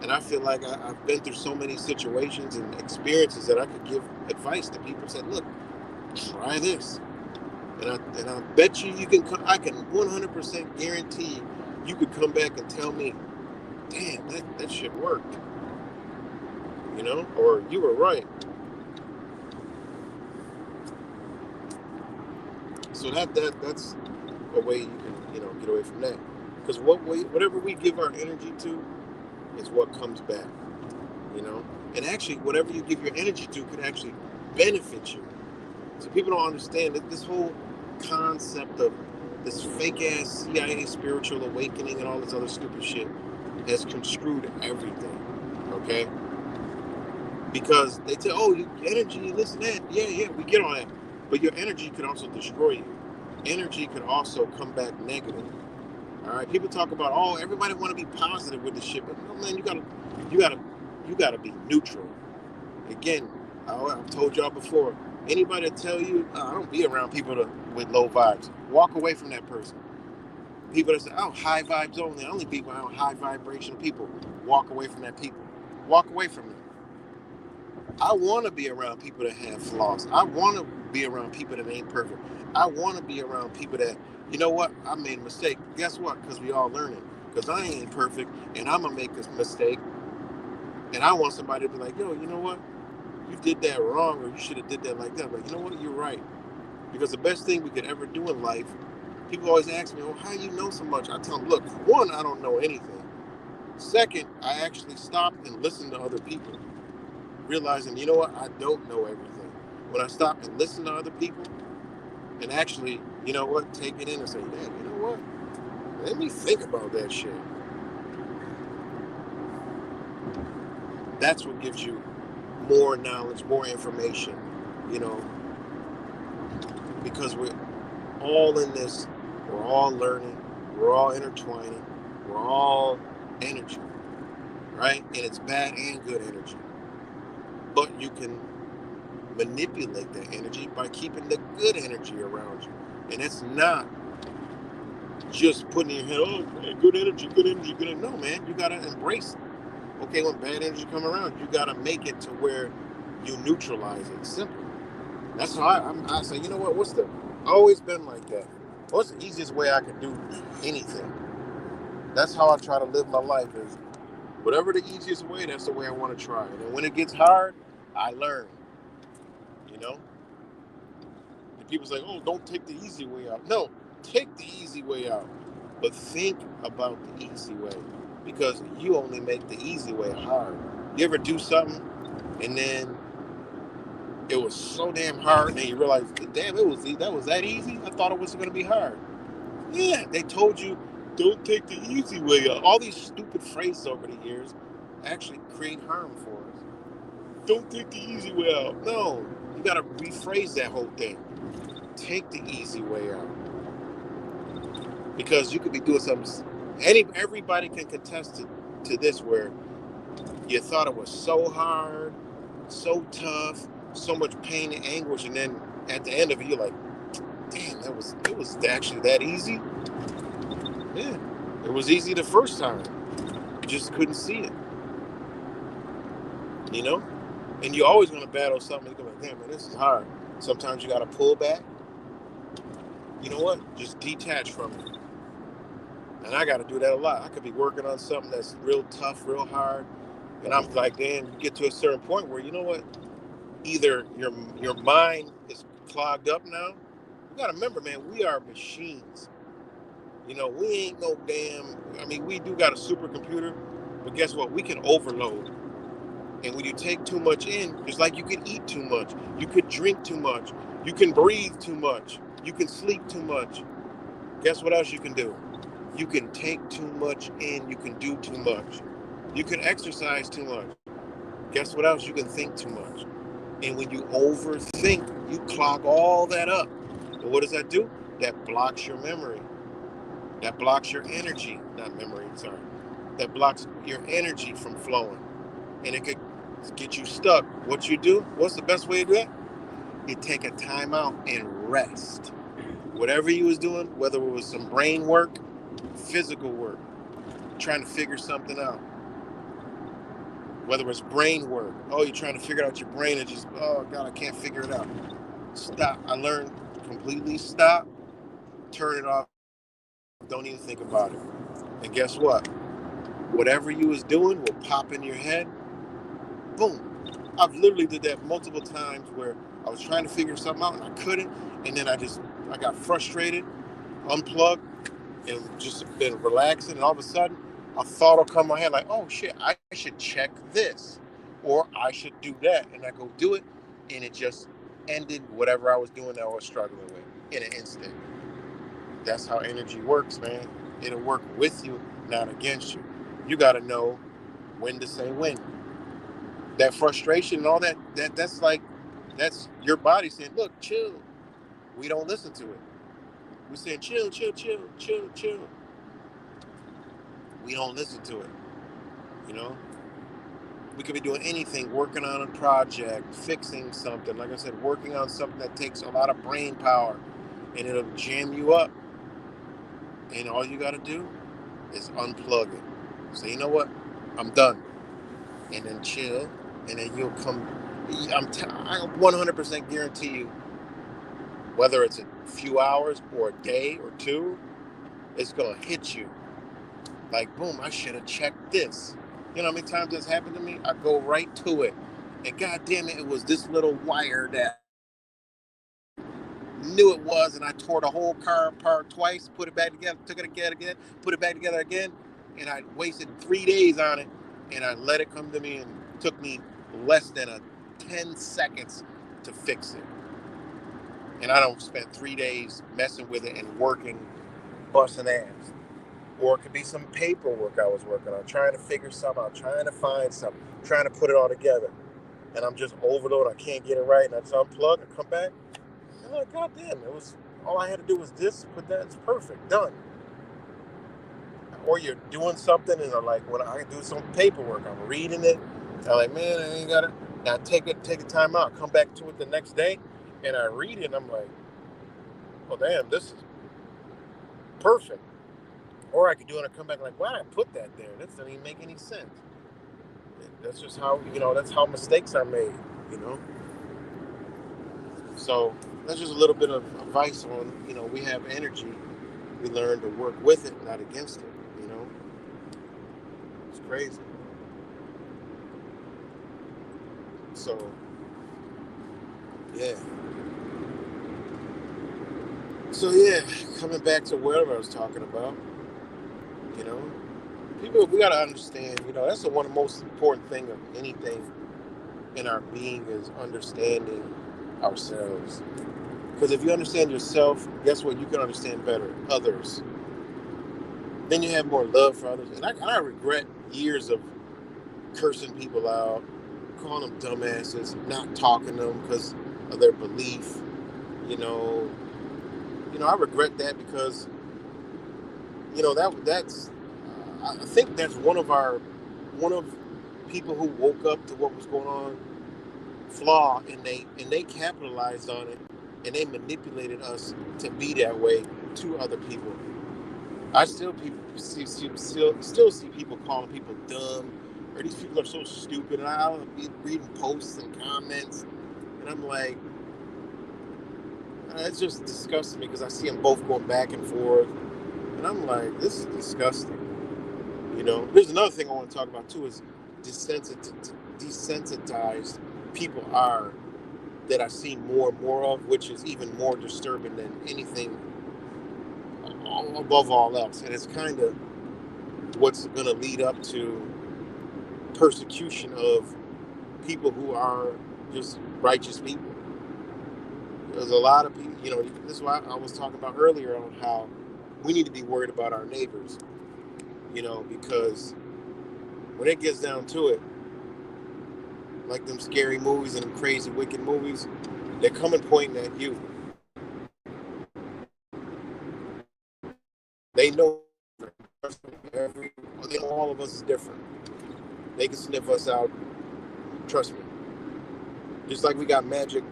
And I feel like I've been through so many situations and experiences that I could give advice to people. Said, look, try this. And I bet you can come. I can 100% guarantee you could come back and tell me, damn, that shit worked. You know, or you were right. So that's a way you can, get away from that. Because whatever we give our energy to is what comes back. And actually, whatever you give your energy to could actually benefit you. So people don't understand that this whole concept of this fake ass CIA spiritual awakening and all this other stupid shit has construed everything. Okay? Because they say, oh, energy, this and that. Yeah, we get on that. But your energy could also destroy you. Energy could also come back negative. All right, people talk about, oh, everybody want to be positive with this shit, but no, man, you gotta be neutral. Again, I've told y'all before. Anybody that tell you, I don't be around people with low vibes, walk away from that person. People that say, oh, high vibes only, I only be around high vibration people. Walk away from that people. Walk away from them. I want to be around people that have flaws. I want to be around people that ain't perfect. I want to be around people that, you know what, I made a mistake. Guess what? Because we all learning. Because I ain't perfect, and I'm going to make this mistake. And I want somebody to be like, yo, you know what? You did that wrong, or you should have did that like that. But you know what? You're right. Because the best thing we could ever do in life, people always ask me, oh, how you know so much? I tell them, look, one, I don't know anything. Second, I actually stop and listen to other people. Realizing, you know what, I don't know everything. When I stop and listen to other people and actually, you know what, take it in and say, man, you know what, let me think about that shit. That's what gives you more knowledge, more information, because we're all in this, we're all learning, we're all intertwining, we're all energy, right? And it's bad and good energy. But you can manipulate that energy by keeping the good energy around you. And it's not just putting in your head, oh, man, good energy, good energy, good energy. No, man, you got to embrace it. Okay, when bad energy come around, you got to make it to where you neutralize it. Simple. That's how I say, you know what, I've always been like that. What's the easiest way I can do anything? That's how I try to live my life is whatever the easiest way, that's the way I want to try. And when it gets hard, I learn. And people say, oh, don't take the easy way out. No, take the easy way out. But think about the easy way. Because you only make the easy way hard. You ever do something and then it was so damn hard and then you realize, damn, that was that easy? I thought it was going to be hard. Yeah, they told you, don't take the easy way out. All these stupid phrases over the years actually create harm for us. Don't take the easy way out. No, you got to rephrase that whole thing. Take the easy way out. Because you could be doing something. Everybody can contest to this where you thought it was so hard, so tough, so much pain and anguish, and then at the end of it, you're like, damn, it was actually that easy. Yeah, it was easy the first time. You just couldn't see it. And you're always going to battle something. You're like, damn, man, this is hard. Sometimes you got to pull back. You know what? Just detach from it. And I got to do that a lot. I could be working on something that's real tough, real hard. And I'm like, damn, you get to a certain point where, you know what? Either your mind is clogged up now. You got to remember, man, we are machines. We ain't no damn, we do got a supercomputer, but guess what? We can overload. And when you take too much in, it's like you can eat too much. You could drink too much. You can breathe too much. You can sleep too much. Guess what else you can do? You can take too much in. You can do too much. You can exercise too much. Guess what else? You can think too much. And when you overthink, you clog all that up. And what does that do? That blocks your memory. That blocks your energy. Not memory, sorry. That blocks your energy from flowing. And it could get you stuck. What you do? What's the best way to do that? You take a time out and rest. Whatever you was doing, whether it was some brain work, physical work, trying to figure something out. Whether it's brain work, oh, you're trying to figure out your brain and just, oh, God, I can't figure it out. Stop. I learned completely stop, turn it off, don't even think about it. And guess what? Whatever you was doing will pop in your head. Boom. I've literally did that multiple times where I was trying to figure something out and I couldn't. And then I just I got frustrated, unplugged, and just been relaxing. And all of a sudden, a thought will come in my head like, oh shit, I should check this, or I should do that. And I go do it, and it just ended whatever I was doing that I was struggling with in an instant. That's how energy works, man. It'll work with you, not against you. You got to know when to say when. That frustration and all that, that's your body saying, look, chill. We don't listen to it. We saying chill, chill, chill, chill, chill. We don't listen to it. You know, we could be doing anything, working on a project, fixing something. Like I said, working on something that takes a lot of brain power, and it'll jam you up. And all you got to do is unplug it. Say, you know what? I'm done. And then chill, and then you'll come. I 100% guarantee you, whether it's a few hours or a day or two, it's gonna hit you like, boom, I should have checked this. You know how many times that's happened to me? I go right to it, and god damn it, it was this little wire that I knew it was, and I tore the whole car apart twice, put it back together, took it again, put it back together again, and I wasted 3 days on it, and I let it come to me, and it took me less than 10 seconds to fix it. And I don't spend 3 days messing with it and working, busting ass. Or it could be some paperwork I was working on, trying to figure something out, trying to find something, trying to put it all together. And I'm just overloaded. I can't get it right. And I just unplug and come back. And I'm like, God damn, it was all I had to do was this, put that, it's perfect, done. Or you're doing something and I'm like, when I do some paperwork, I'm reading it. I'm like, man, I ain't got it. Now take a time out, come back to it the next day, and I read it and I'm like, oh damn, this is perfect. Or I could do it and come back like, why did I put that there? That doesn't even make any sense. That's just how, that's how mistakes are made, you know? So that's just a little bit of advice on, we have energy. We learn to work with it, not against it, It's crazy. So, yeah. So, yeah, coming back to whatever I was talking about, people, we got to understand, that's one of the most important thing of anything in our being is understanding ourselves. Because if you understand yourself, guess what? You can understand better others. Then you have more love for others. And I regret years of cursing people out, calling them dumbasses, not talking to them because of their belief. I regret that because that's I think that's one of people who woke up to what was going on flaw, and they capitalized on it, and they manipulated us to be that way to other people. I still still see people calling people dumb, or these people are so stupid, and I'll be reading posts and comments, and I'm like, it's just disgusting because I see them both going back and forth, and I'm like, this is disgusting. There's another thing I want to talk about too is desensitized people are that I see more and more of, which is even more disturbing than anything above all else. And it's kind of what's going to lead up to persecution of people who are just righteous people. There's a lot of people, this is why I was talking about earlier on how we need to be worried about our neighbors, because when it gets down to it, like them scary movies and them crazy, wicked movies, they're coming pointing at you. They know all of us is different. They can sniff us out. Trust me. Just like we got magic,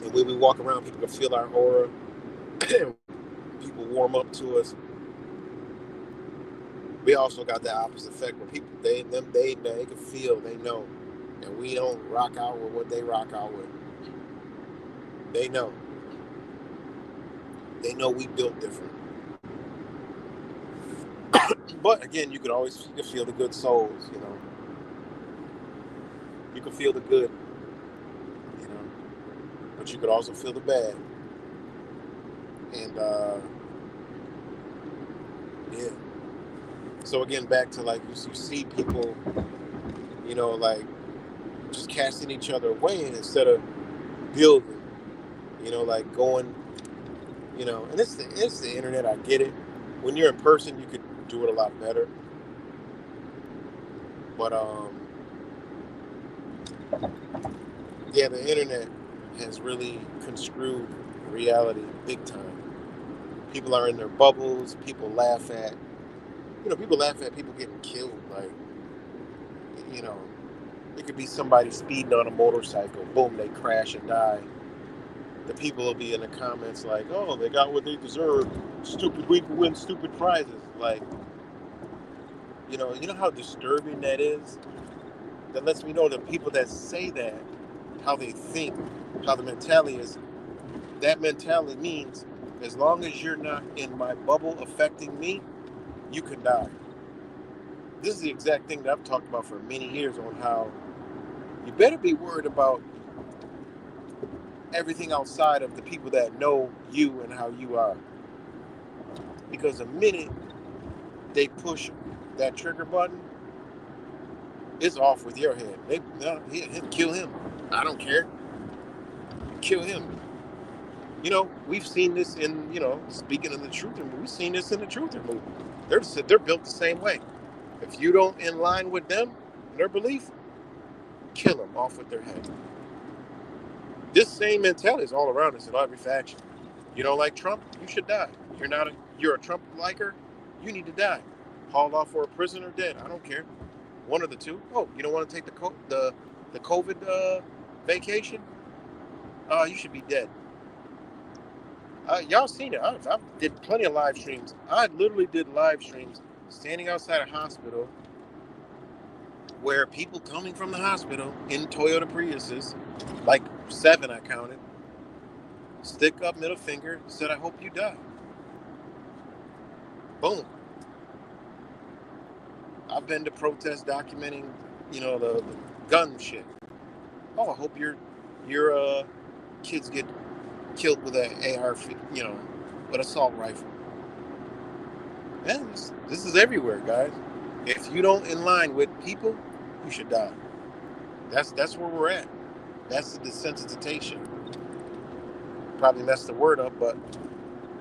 and when we walk around, people can feel our aura. People warm up to us. We also got that opposite effect where people they can feel, they know, and we don't rock out with what they rock out with. They know. They know we built different. But again, you can feel the good souls, You can feel the good, but you could also feel the bad. And yeah. So again, back to like you see people, like just casting each other away instead of building. Like going. And it's the internet. I get it. When you're in person, you could do it a lot better. But yeah, the internet has really conscrewed reality big time. People are in their bubbles. People laugh at people getting killed. Like, you know, it could be somebody speeding on a motorcycle. Boom, they crash and die. The people will be in the comments like, "Oh, they got what they deserve. Stupid people win stupid prizes." Like, you know how disturbing that is. That lets me know that people that say that, how they think, how the mentality is. That mentality means as long as you're not in my bubble affecting me, you can die. This is the exact thing that I've talked about for many years on how you better be worried about everything outside of the people that know you and how you are. Because the minute they push that trigger button, it's off with your head. Kill him. I don't care. Kill him. We've seen this in, speaking of the truther movie, we've seen this in the truther movie. They're built the same way. If you don't in line with them, their belief, kill them off with their head. This same mentality is all around us in every faction. You don't like Trump, you should die. You're a Trump liker, you need to die. Hauled off for a prison or dead. I don't care. One of the two. Oh, you don't want to take the COVID vacation? You should be dead. Y'all seen it. I did plenty of live streams. I literally did live streams standing outside a hospital where people coming from the hospital in Toyota Priuses, like 7 I counted, stick up middle finger, said, "I hope you die." Boom. I've been to protests documenting, the gun shit. Oh, I hope your kids get killed with an AR, with assault rifle. Man, this is everywhere, guys. If you don't in line with people, you should die. That's where we're at. That's the desensitization. Probably messed the word up, but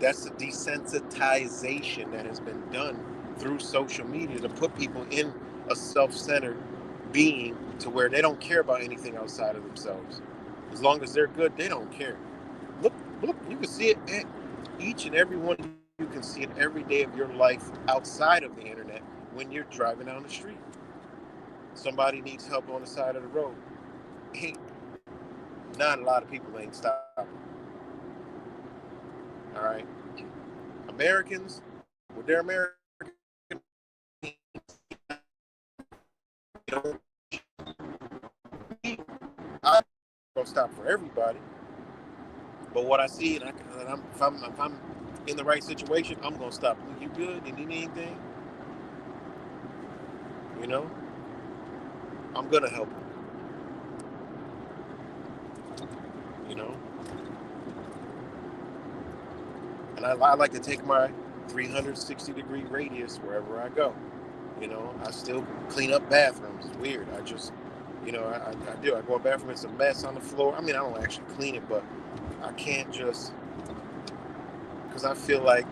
that's the desensitization that has been done through social media to put people in a self-centered being to where they don't care about anything outside of themselves. As long as they're good, they don't care. Look, you can see it each and every one. You can see it every day of your life outside of the internet when you're driving down the street. Somebody needs help on the side of the road. Not a lot of people ain't stopping. All right. Americans, with their American, I'm gonna stop for everybody. But what I see, if I'm in the right situation, I'm gonna stop. You good? You need anything? You know, I'm gonna help you. And I like to take my 360-degree radius wherever I go. I still clean up bathrooms. It's weird. I just, I do. I go in the bathroom, it's a mess on the floor. I mean, I don't actually clean it, but I can't just, because I feel like,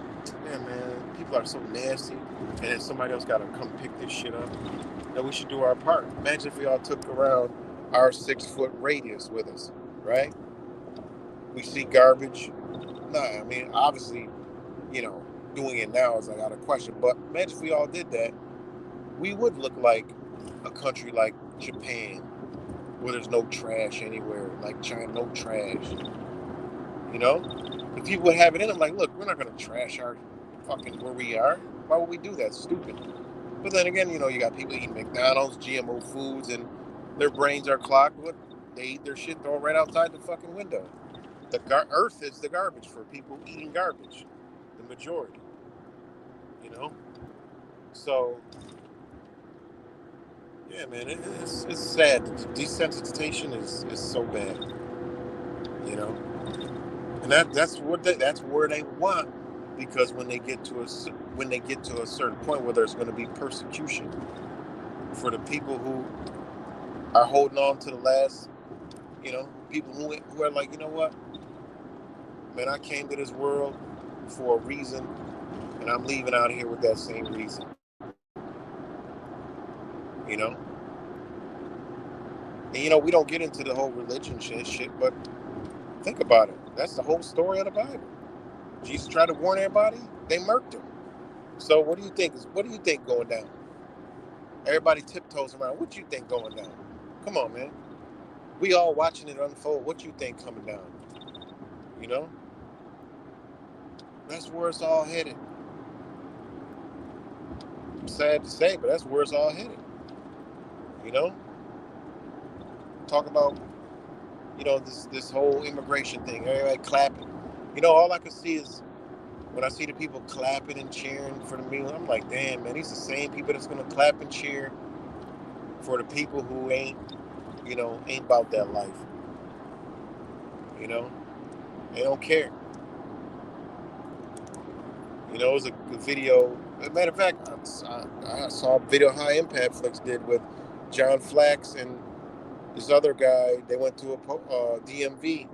man, people are so nasty, and then somebody else got to come pick this shit up. That we should do our part. Imagine if we all took around our 6-foot radius with us, right? We see garbage. Nah, I mean, obviously, doing it now is out of question. But imagine if we all did that, we would look like a country like Japan, where there's no trash anywhere, like China, no trash. If people would have it in them, like, look, we're not going to trash our fucking where we are. Why would we do that? It's stupid. But then again, you got people eating McDonald's, GMO foods, and their brains are clogged. They eat their shit, throw it right outside the fucking window. The earth is the garbage for people eating garbage, the majority. So, yeah, man, it's sad. Desensitization is so bad, and and that's where they want, because when they get to a certain point where there's going to be persecution for the people who are holding on to the last, people who are like, you know what, man, I came to this world for a reason, and I'm leaving out here with that same reason. You know, and we don't get into the whole religion shit, but think about it. That's the whole story of the Bible. Jesus tried to warn everybody. They murked him. So what do you think going down? Everybody tiptoes around. What you think going down? Come on, man. We all watching it unfold. What you think coming down? You know? That's where it's all headed. Sad to say, but that's where it's all headed. You know? Talk about, this whole immigration thing. Everybody clapping. All I can see is when I see the people clapping and cheering for the meal, I'm like, damn, man, these are the same people that's gonna clap and cheer for the people who ain't about that life. They don't care. It was a video. As a matter of fact, I saw a video High Impact Flicks did with John Flax and this other guy. They went to a DMV.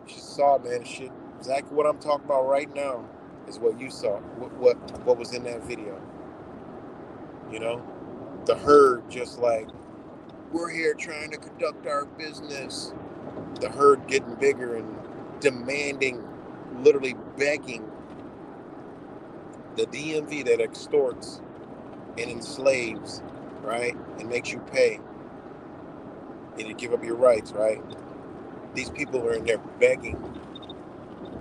You saw, man, shit. Exactly what I'm talking about right now is what you saw. What was in that video? The herd just like, we're here trying to conduct our business. The herd getting bigger and demanding, literally begging the DMV that extorts and enslaves, right, and makes you pay and you give up your rights, right? These people are in there begging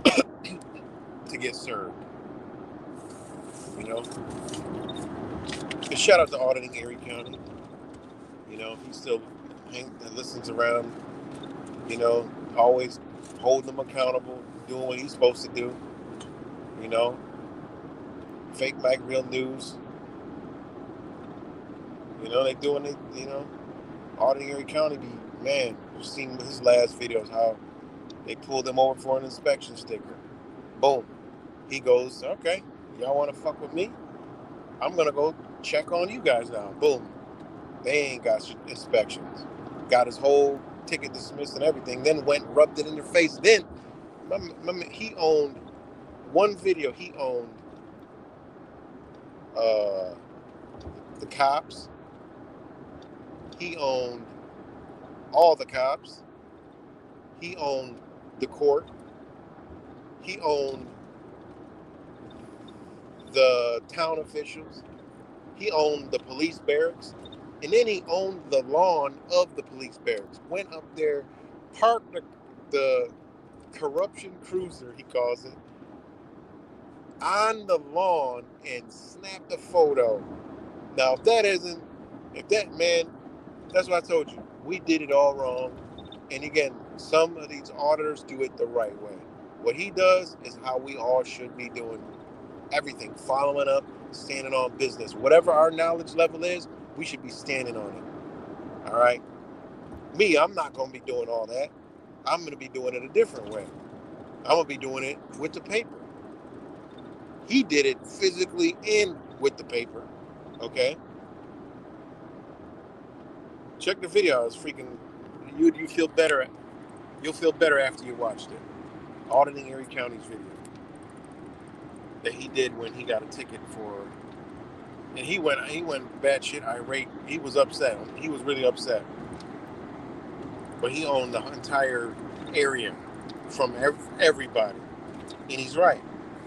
to get served. And shout out to auditing Erie County. He still listens around. Always holding them accountable, doing what he's supposed to do. Fake like real news. They doing it. Auditing Erie County, man, you've seen his last videos how they pulled him over for an inspection sticker. Boom. He goes, okay, y'all want to fuck with me? I'm going to go check on you guys now. Boom. They ain't got inspections. Got his whole ticket dismissed and everything. Then went and rubbed it in their face. Then, he owned one video. He owned the cops. He owned all the cops. He owned the court. He owned the town officials. He owned the police barracks. And then he owned the lawn of the police barracks. Went up there, parked the corruption cruiser, he calls it, on the lawn and snapped a photo. Now, man, that's what I told you. We did it all wrong. And again, some of these auditors do it the right way. What he does is how we all should be doing everything, following up, standing on business. Whatever our knowledge level is, we should be standing on it. All right? Me, I'm not going to be doing all that. I'm going to be doing it a different way. I'm going to be doing it with the paper. He did it physically and with the paper. Okay? Check the video. It's freaking... You feel better. You'll feel better after you watched it. Auditing Erie County's video that he did when he got a ticket for... And he went batshit irate. He was upset. He was really upset. But he owned the entire area from everybody. And he's right.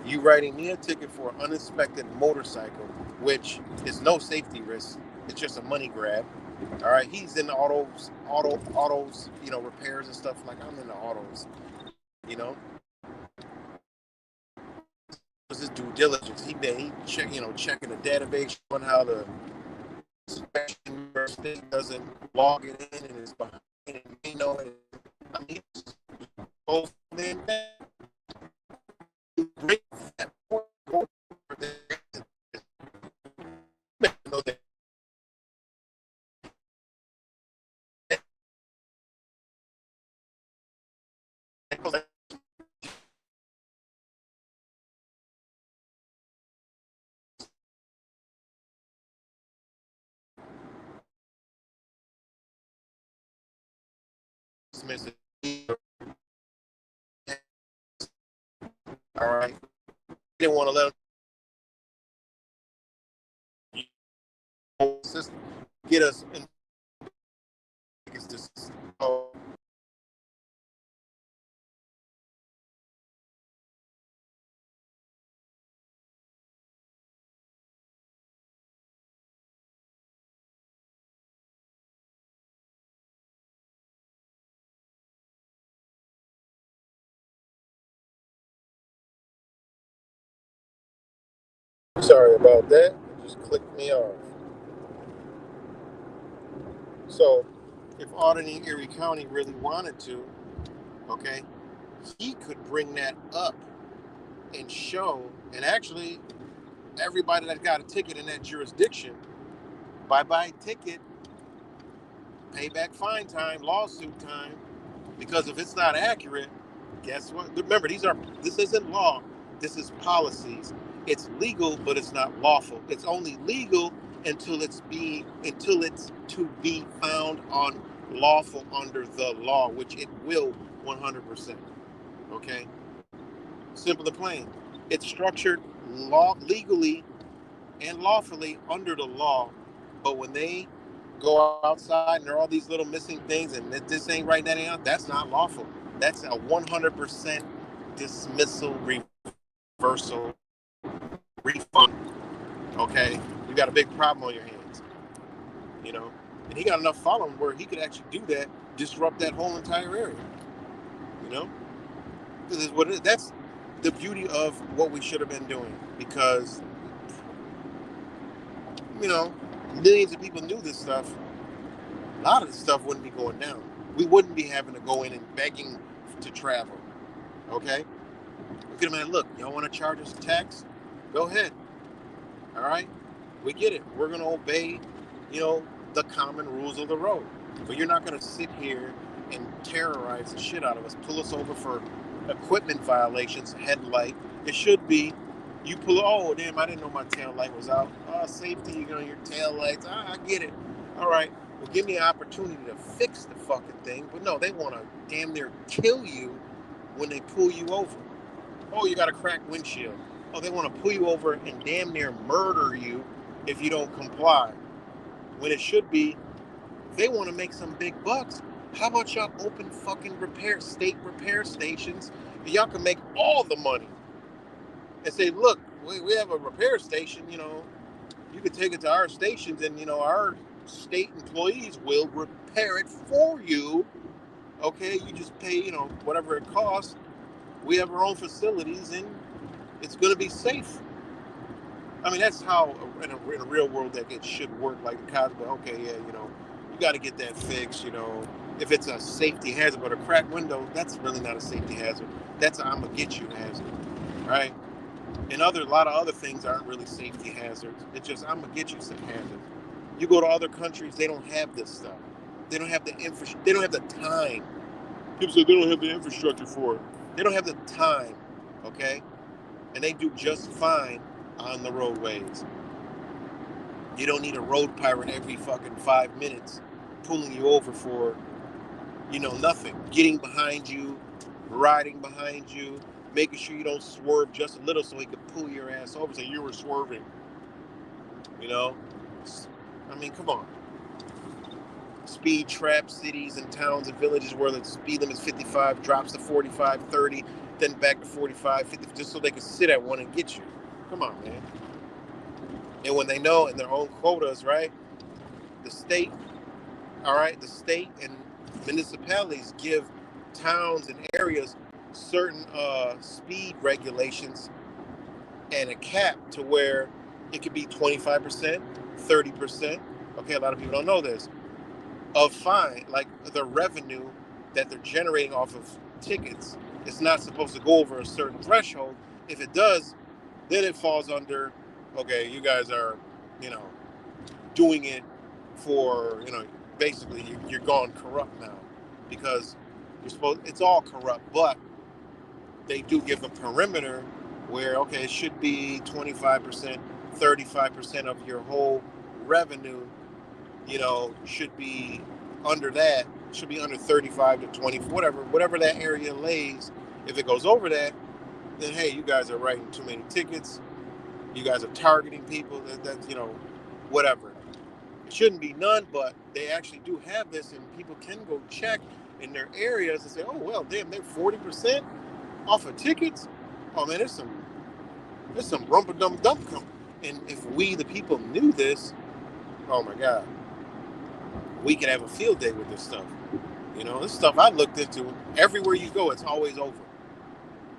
You writing me a ticket for an uninspected motorcycle, which is no safety risk. It's just a money grab. All right. He's in the autos, repairs and stuff. Like, I'm in the autos, His due diligence. He checking the database on how the inspection doesn't log it in and it's behind it. I mean, both in that. Bring that point over there. dismiss it. All right. They didn't want to let them system get us in this. Sorry about that. It just clicked me off. So, if Albany, Erie County really wanted to, okay, he could bring that up and show, and actually, everybody that got a ticket in that jurisdiction, bye-bye ticket, payback fine time, lawsuit time, because if it's not accurate, guess what? Remember, this isn't law, this is policies. It's legal, but it's not lawful. It's only legal until it's to be found unlawful under the law, which it will 100%. Okay, simple and plain. It's structured legally and lawfully under the law, but when they go outside and there are all these little missing things and this ain't right, that ain't out, that's not lawful. That's a 100% dismissal, reversal, refund. Okay, you got a big problem on your hands, you know. And he got enough following where he could actually do that, disrupt that whole entire area, you know. This is what it is. That's the beauty of what we should have been doing, because you know, millions of people knew this stuff. A lot of the stuff wouldn't be going down. We wouldn't be having to go in and begging to travel. Okay? Look at them and look, y'all want to charge us a tax? Go ahead. All right? We get it. We're going to obey, the common rules of the road. But you're not going to sit here and terrorize the shit out of us. Pull us over for equipment violations, headlight. It should be, you pull, oh, damn, I didn't know my tail light was out. Oh, safety, your tail lights. I get it. All right. Well, give me an opportunity to fix the fucking thing. But no, they want to damn near kill you when they pull you over. Oh, you got a cracked windshield. Oh, they want to pull you over and damn near murder you if you don't comply. When it should be, they want to make some big bucks. How about y'all open fucking state repair stations? Y'all can make all the money. And say, look, we have a repair station, you could take it to our stations and, our state employees will repair it for you. Okay, you just pay, whatever it costs. We have our own facilities and it's going to be safe. I mean, that's how in a real world that it should work. Like the cops, but okay, yeah, you got to get that fixed. If it's a safety hazard, but a cracked window, that's really not a safety hazard. That's a I'm gonna get you hazard, right? And a lot of other things aren't really safety hazards. It's just I'm gonna get you some hazard. You go to other countries, they don't have this stuff. They don't have the They don't have the time. People say they don't have the infrastructure for it. They don't have the time, okay? And they do just fine on the roadways. You don't need a road pirate every fucking 5 minutes pulling you over for, nothing. Getting behind you, riding behind you, making sure you don't swerve just a little so he could pull your ass over so you were swerving. I mean, come on. Speed trap cities and towns and villages where the speed limit is 55, drops to 45, 30, then back to 45, 50, just so they can sit at one and get you. Come on, man. And when they know in their own quotas, right, the state and municipalities give towns and areas certain speed regulations and a cap to where it could be 25%, 30%. Okay, a lot of people don't know this. Of fine, like the revenue that they're generating off of tickets, it's not supposed to go over a certain threshold. If it does, then it falls under, okay, you guys are, doing it for, basically you're gone corrupt now, because it's all corrupt, but they do give a perimeter where, okay, it should be 25%, 35% of your whole revenue, should be under that. should be under 35 to 20, whatever that area lays. If it goes over that, then hey, you guys are writing too many tickets. You guys are targeting people. That's whatever. It shouldn't be none, but they actually do have this, and people can go check in their areas and say, oh well, damn, they're 40% off of tickets. Oh man, there's some rumpa dum dum coming. And if we the people knew this, oh my god, we could have a field day with this stuff. This stuff I looked into. Everywhere you go, it's always over.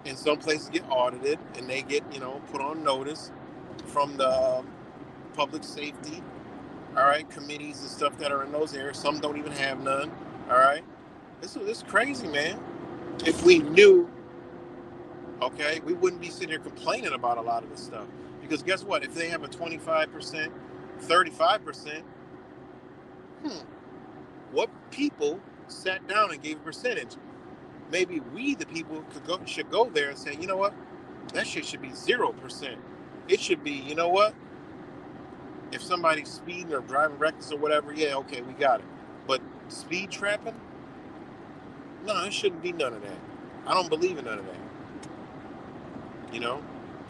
And some places get audited, and they get put on notice from the public safety, all right, committees and stuff that are in those areas. Some don't even have none. All right, this is crazy, man. If we knew, okay, we wouldn't be sitting here complaining about a lot of this stuff. Because guess what? If they have a 25%, 35%, what people sat down and gave a percentage? Maybe we, the people, should go there and say, you know what? That shit should be 0%. It should be, you know what? If somebody's speeding or driving reckless or whatever, yeah, okay, we got it. But speed trapping? No, it shouldn't be none of that. I don't believe in none of that.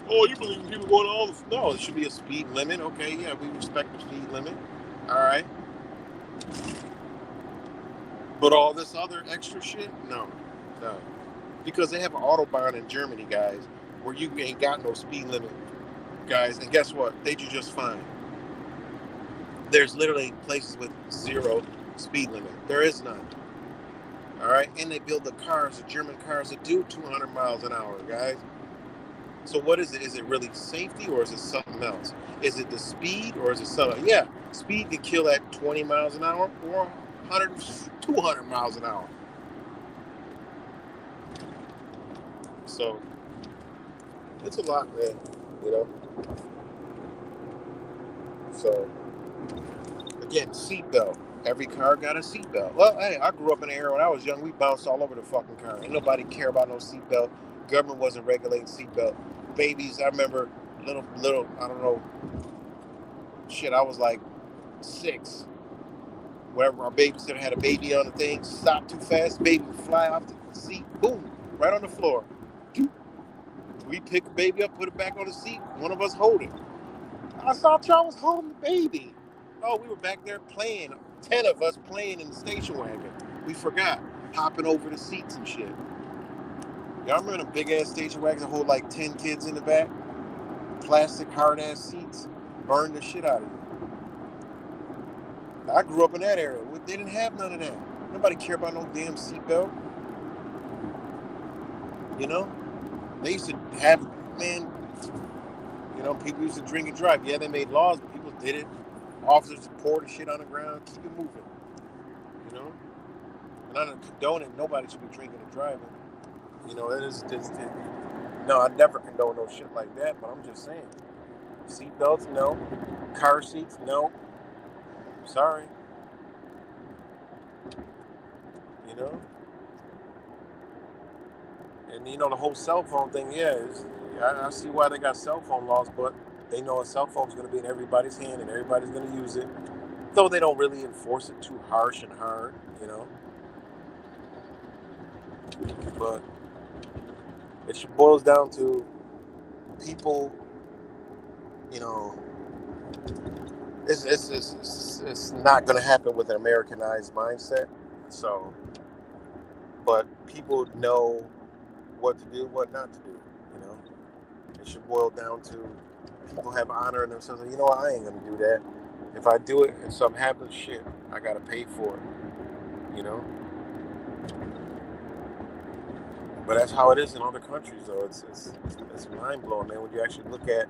Oh, you believe in people going all the... No, it should be a speed limit. Okay, yeah, we respect the speed limit. All right. But all this other extra shit? No. Because they have an Autobahn in Germany, guys, where you ain't got no speed limit, guys. And guess what? They do just fine. There's literally places with 0 speed limit. There is none. All right? And they build the German cars that do 200 miles an hour, guys. So what is it? Is it really safety, or is it something else? Is it the speed, or is it something? Yeah, speed can kill at 20 miles an hour or 200 miles an hour. So it's a lot, man. So again, seatbelt. Every car got a seatbelt. Well, hey, I grew up in an era when I was young. We bounced all over the fucking car. Ain't nobody care about no seatbelt. Government wasn't regulating seatbelt. Babies, I remember little, I don't know. Shit, I was like 6. Wherever our babysitter had a baby on the thing, stopped too fast, baby would fly off the seat, boom, right on the floor. We pick the baby up, put it back on the seat. One of us hold it. I thought y'all was holding the baby. Oh, we were back there playing. 10 of us playing in the station wagon. We forgot, hopping over the seats and shit. Y'all remember them big ass station wagons that hold like 10 kids in the back? Plastic hard ass seats, burned the shit out of you. I grew up in that area. They didn't have none of that. Nobody cared about no damn seatbelt. They used to have, man, people used to drink and drive. Yeah, they made laws, but people did it. Officers poured the shit on the ground, keep it moving. And I don't condone it. Nobody should be drinking and driving. It is just, no, I never condone no shit like that, but I'm just saying. Seatbelts, no. Car seats, no. Sorry. And the whole cell phone thing, yeah, I see why they got cell phone laws, but they know a cell phone's going to be in everybody's hand and everybody's going to use it, though they don't really enforce it too harsh and hard, But it boils down to people, it's not going to happen with an Americanized mindset. So, but people know what to do, what not to do. It should boil down to people have honor in themselves. I ain't going to do that. If I do it and something happens, shit, I got to pay for it. But that's how it is in other countries, though. It's mind blowing, man. When you actually look at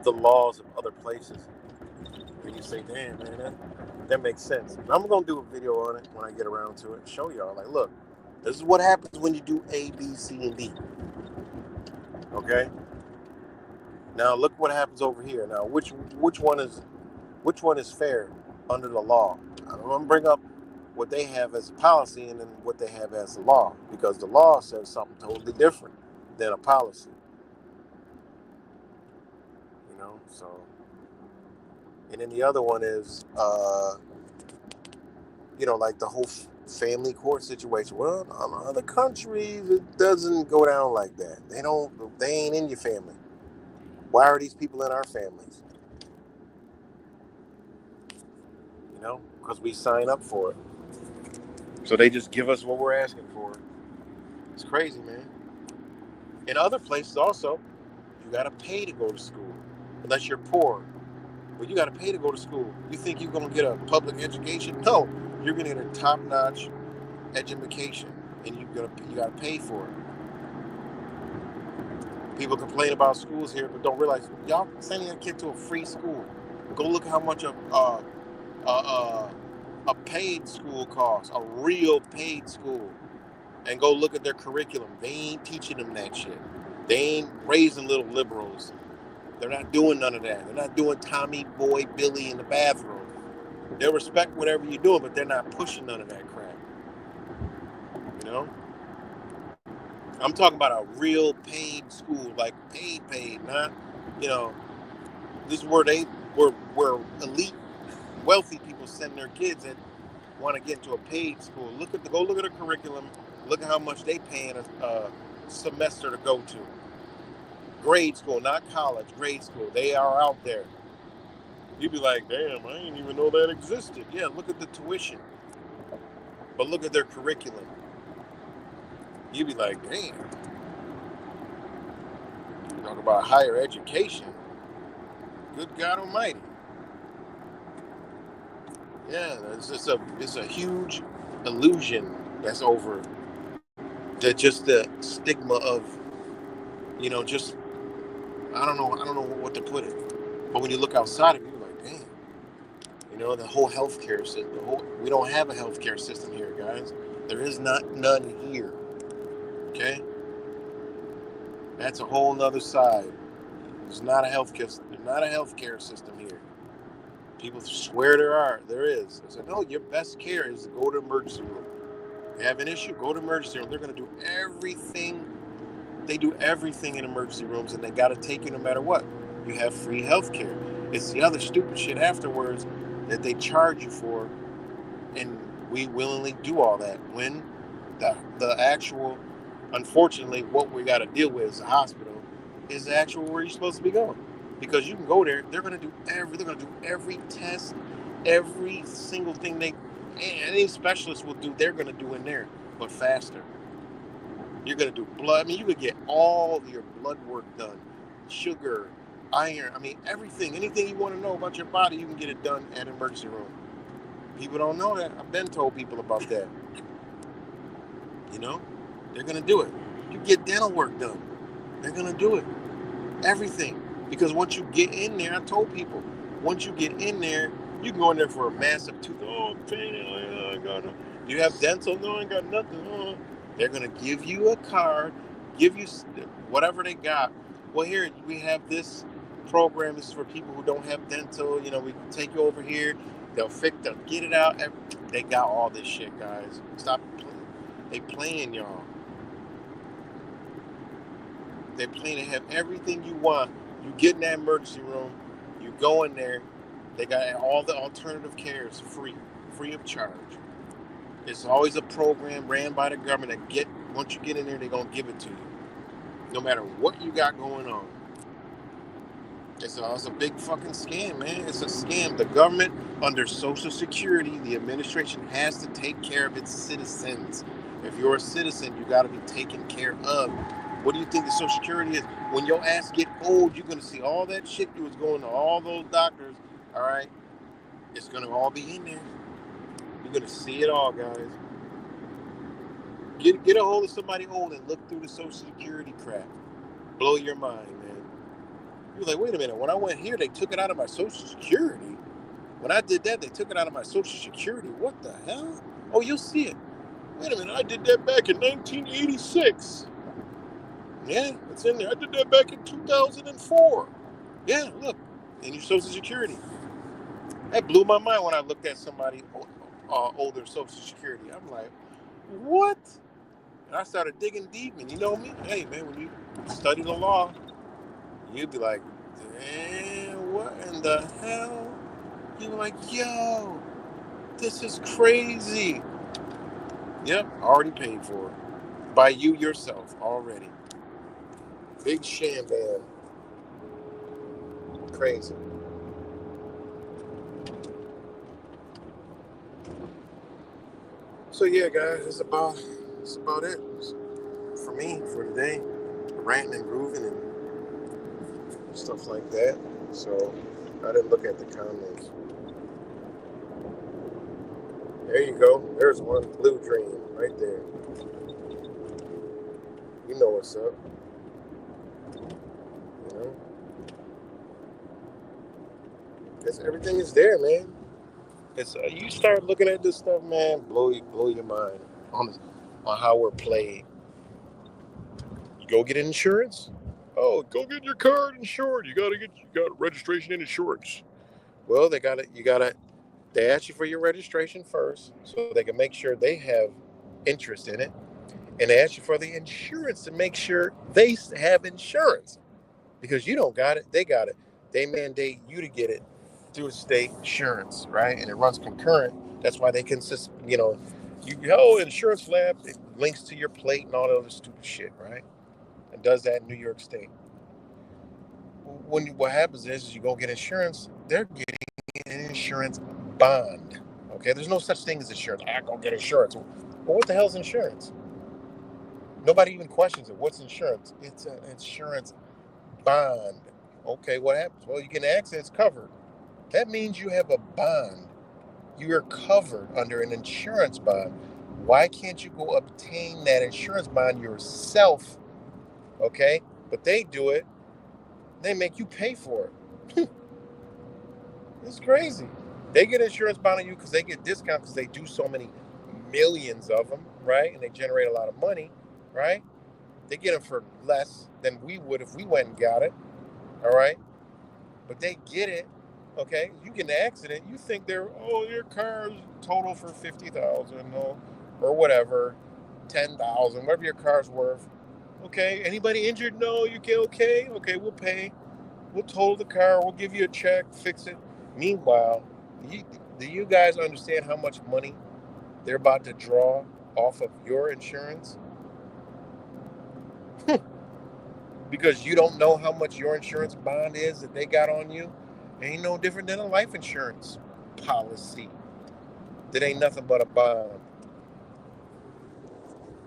the laws of other places, and you say, "Damn, man, that makes sense." And I'm gonna do a video on it when I get around to it and show y'all. Like, look, this is what happens when you do A, B, C, and D. Okay. Now look what happens over here. Now, which one is fair under the law? I'm gonna bring up what they have as a policy and then what they have as a law, because the law says something totally different than a policy. So, and then the other one is, like the whole family court situation. Well, in other countries, it doesn't go down like that. They ain't in your family. Why are these people in our families? You know, because we sign up for it. So they just give us what we're asking for. It's crazy, man. In other places also, you got to pay to go to school. Unless you're poor. But you got to pay to go to school. You think you're going to get a public education? No. You're going to get a top-notch education. And you got to pay for it. People complain about schools here, but don't realize y'all sending a kid to a free school. Go look how much a paid school costs, a real paid school, and go look at their curriculum. They ain't teaching them that shit. They ain't raising little liberals. They're not doing none of that. They're not doing Tommy Boy Billy in the bathroom. They'll respect whatever you're doing, but they're not pushing none of that crap. You know? I'm talking about a real paid school, like paid, not, you know, this is where where elite, wealthy people send their kids that want to get into a paid school. Go look at a curriculum. Look at how much they pay in a semester to go to. Grade school, not college, grade school. They are out there. You'd be like, damn, I didn't even know that existed. Yeah, look at the tuition. But look at their curriculum. You'd be like, damn. You talk about higher education. Good God Almighty. Yeah, it's a huge illusion that's over. That just the stigma of, you know, just I don't know what to put it. But when you look outside of it, you're like, damn. You know, the whole healthcare system. We don't have a healthcare system here, guys. There is none here. Okay, that's a whole nother side. There's not a healthcare system here. People swear there is. I said, no, your best care is to go to emergency room. If you have an issue, go to emergency room. They're going to do everything. They do everything in emergency rooms, and they got to take you no matter what. You have free healthcare. It's the other stupid shit afterwards that they charge you for, and we willingly do all that when the actual, unfortunately, what we got to deal with as a hospital is the actual where you're supposed to be going. Because you can go there, they're going to do every test, every single thing any specialist will do, they're going to do in there, but faster. You're going to do blood. I mean, you could get all your blood work done, sugar, iron. I mean, anything you want to know about your body, you can get it done at an emergency room. People don't know that. I've been told people about that. You know, they're going to do it. You get dental work done, they're going to do it. Everything. Because once you get in there, I told people, once you get in there, you can go in there for a massive tooth. Oh, I'm pain. I got no. You have dental? No, I ain't got nothing. Oh. They're going to give you a card, give you whatever they got. Well, here, we have this program. This is for people who don't have dental. You know, we can take you over here. They'll get it out. They got all this shit, guys. Stop playing. They playing, y'all. They playing. They have everything you want. You get in that emergency room. You go in there. They got all the alternative cares free of charge. It's always a program ran by the government that once you get in there, they're going to give it to you. No matter what you got going on. It's a big fucking scam, man. It's a scam. The government, under Social Security, the administration has to take care of its citizens. If you're a citizen, you got to be taken care of. What do you think the Social Security is? When your ass get old, you're going to see all that shit you was going to all those doctors, all right? It's going to all be in there. You're going to see it all, guys. Get a hold of somebody old and look through the Social Security crap. Blow your mind, man. You're like, wait a minute. When I went here, they took it out of my Social Security. When I did that, they took it out of my Social Security. What the hell? Oh, you'll see it. Wait a minute. I did that back in 1986. Yeah, it's in there. I did that back in 2004. Yeah, look. In your Social Security. That blew my mind when I looked at somebody older Social Security. I'm like, what? And I started digging deep. And you know me? Hey, man, when you study the law, you'd be like, damn, what in the hell? You'd be like, yo, this is crazy. Yep, already paid for by you yourself already. Big sham bam. Crazy. So yeah, guys, it's about it for me for today. Ranting and grooving and stuff like that. So I didn't look at the comments. There you go. There's one blue dream right there. You know what's up. You know, because everything is there, man. It's you start looking at this stuff, man, blow your mind on how we're played. You go get insurance. Oh, go get your car insured. You got registration and insurance. Well, they ask you for your registration first, so they can make sure they have interest in it, and they ask you for the insurance to make sure they have insurance because you don't got it, they got it. They mandate you to get it through state insurance, right? And it runs concurrent. That's why they consist, insurance lab, it links to your plate and all the other stupid shit, right? And does that in New York State. What happens is you go get insurance, they're getting an insurance bond. Okay, there's no such thing as insurance. I go get insurance. Well, what the hell is insurance? Nobody even questions it. What's insurance? It's an insurance bond. Okay, what happens? Well, you get in an accident, it's covered. That means you have a bond. You are covered under an insurance bond. Why can't you go obtain that insurance bond yourself? Okay, but they do it. They make you pay for it. It's crazy. They get insurance bond on you because they get discounts because they do so many millions of them, right? And they generate a lot of money, right? They get them for less than we would if we went and got it, all right? But they get it, okay? You get in an accident, you think your car's total for 50,000 or whatever, 10,000, whatever your car's worth. Okay, anybody injured? No, you get okay? Okay, we'll pay. We'll total the car, we'll give you a check, fix it. Meanwhile, do you guys understand how much money they're about to draw off of your insurance? Because you don't know how much your insurance bond is that they got on you. It ain't no different than a life insurance policy. That ain't nothing but a bond.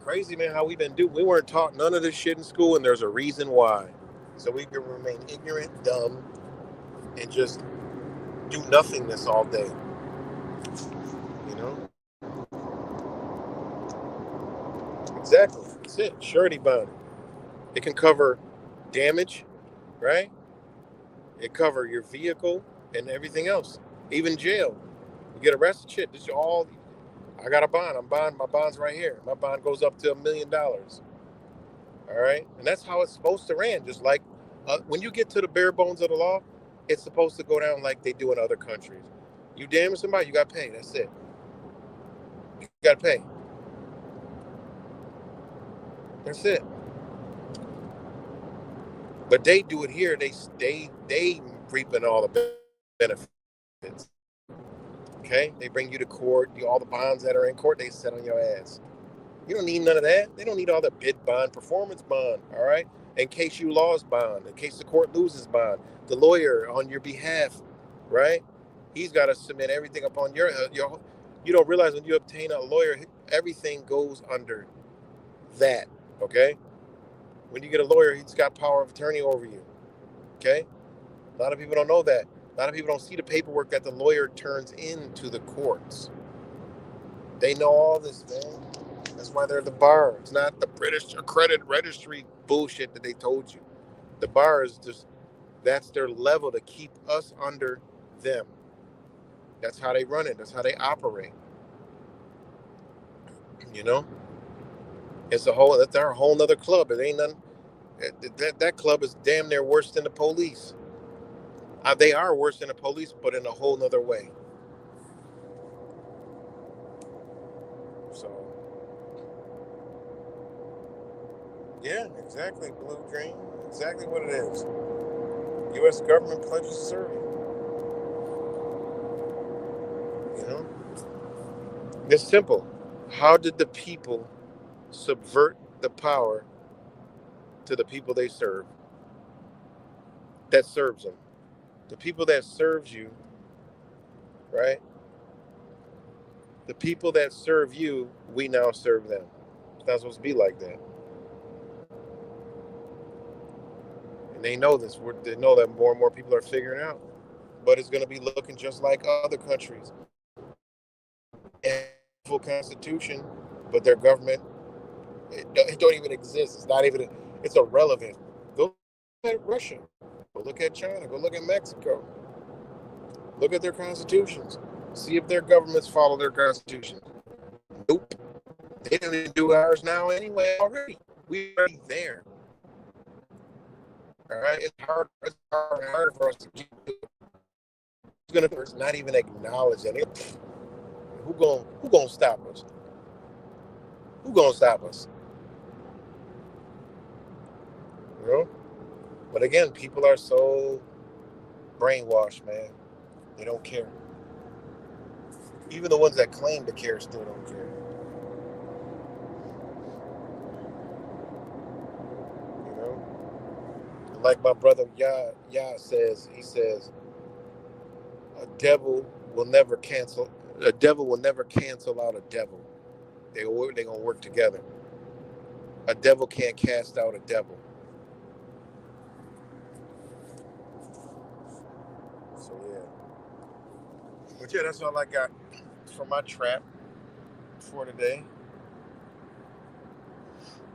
Crazy, man, how we've been doing. We weren't taught none of this shit in school, and there's a reason why. So we can remain ignorant, dumb, and just do nothingness all day. You know? Exactly. That's it. Surety bond. It can cover damage, right? It cover your vehicle and everything else. Even jail. You get arrested, shit. This is all. I got a bond. My bond's right here. My bond goes up to $1 million. All right, and that's how it's supposed to run. Just like when you get to the bare bones of the law, it's supposed to go down like they do in other countries. You damage somebody, you got to pay. That's it. You got to pay. That's it. But they do it here. They reaping all the benefits. Okay, they bring you to court. All the bonds that are in court, they set on your ass. You don't need none of that. They don't need all the bid bond, performance bond, all right? In case you lost bond, in case the court loses bond, the lawyer on your behalf, right? He's got to submit everything upon your. You don't realize when you obtain a lawyer, everything goes under that, okay? When you get a lawyer, he's got power of attorney over you, okay? A lot of people don't know that. A lot of people don't see the paperwork that the lawyer turns into the courts. They know all this, man. That's why they're the bar. It's not the British accredited registry bullshit that they told you. The bar is just, that's their level to keep us under them. That's how they run it. That's how they operate. You know? That's a whole nother club. It ain't nothing. That club is damn near worse than the police. They are worse than the police, but in a whole nother way. So, yeah, exactly, Blue Dream. Exactly what it is. U.S. government pledges to serve you. You know? It's simple. How did the people subvert the power to the people they serve? That serves them. The people that serves you, right? The people that serve you, we now serve them. It's not supposed to be like that. And they know this. They know that more and more people are figuring out. But it's going to be looking just like other countries. And full constitution, but their government, it don't even exist. It's not even, it's irrelevant. Go look at Russia. Go look at China. Go look at Mexico. Look at their constitutions. See if their governments follow their constitutions. Nope. They didn't even do ours now anyway already. We're already there. All right? It's harder and harder for us to get it's not even acknowledge that. Who gonna stop us? Who gonna stop us? You know? But again, people are so brainwashed, man. They don't care. Even the ones that claim to care still don't care. You know? Like my brother Yah says, he says, a devil will never cancel out a devil. They're gonna work together. A devil can't cast out a devil. So yeah. But yeah, that's all I got for my trap for today.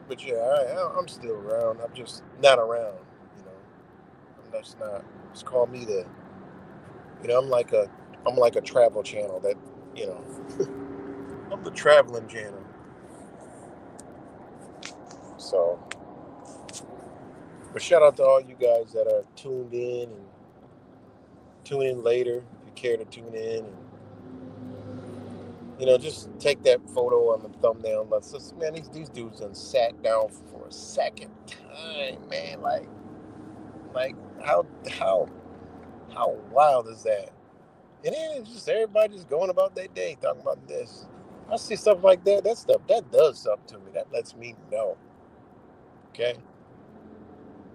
But yeah, I'm still around. I'm just not around, you know. I'm just not. Just call me I'm like a travel channel that, you know, I'm the traveling channel. So, but shout out to all you guys that are tuned in and tune in later if you care to tune in, and just take that photo on the thumbnail. Man, these dudes done sat down for a second time, man. Like how wild is that? And then it's just everybody just going about their day talking about this. I see stuff like that. That does something to me. That lets me know. Okay.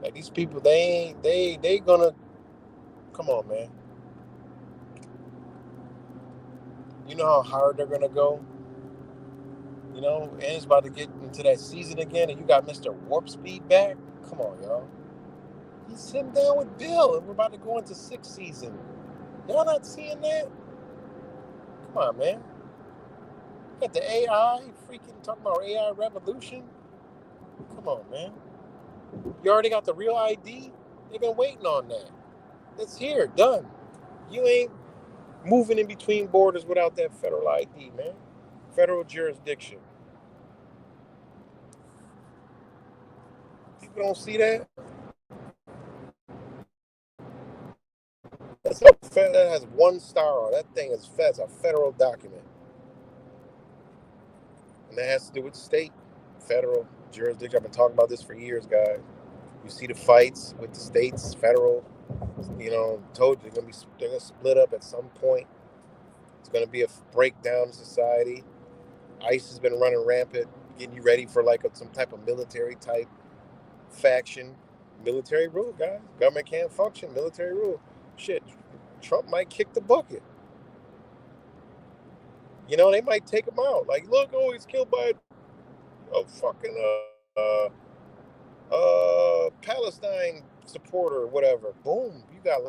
Like these people, they gonna come on, man. You know how hard they're gonna go. And it's about to get into that season again, and you got Mr. Warp Speed back. Come on, y'all. He's sitting down with Bill, and we're about to go into 6th season. Y'all not seeing that? Come on, man. You got the AI, freaking talking about AI revolution. Come on, man. You already got the real ID? They've been waiting on that. It's here, done. You ain't moving in between borders without that federal ID, man. Federal jurisdiction. People don't see that. That has 1 star on it. That thing is a federal document. And that has to do with state, federal jurisdiction. I've been talking about this for years, guys. You see the fights with the states, federal. Told you they're gonna split up at some point. It's gonna be a breakdown in society. ICE has been running rampant, getting you ready for some type of military type faction. Military rule, guys. Government can't function. Military rule. Shit, Trump might kick the bucket. They might take him out. Like, look, he's killed by a fucking Palestine supporter or whatever. Boom, you got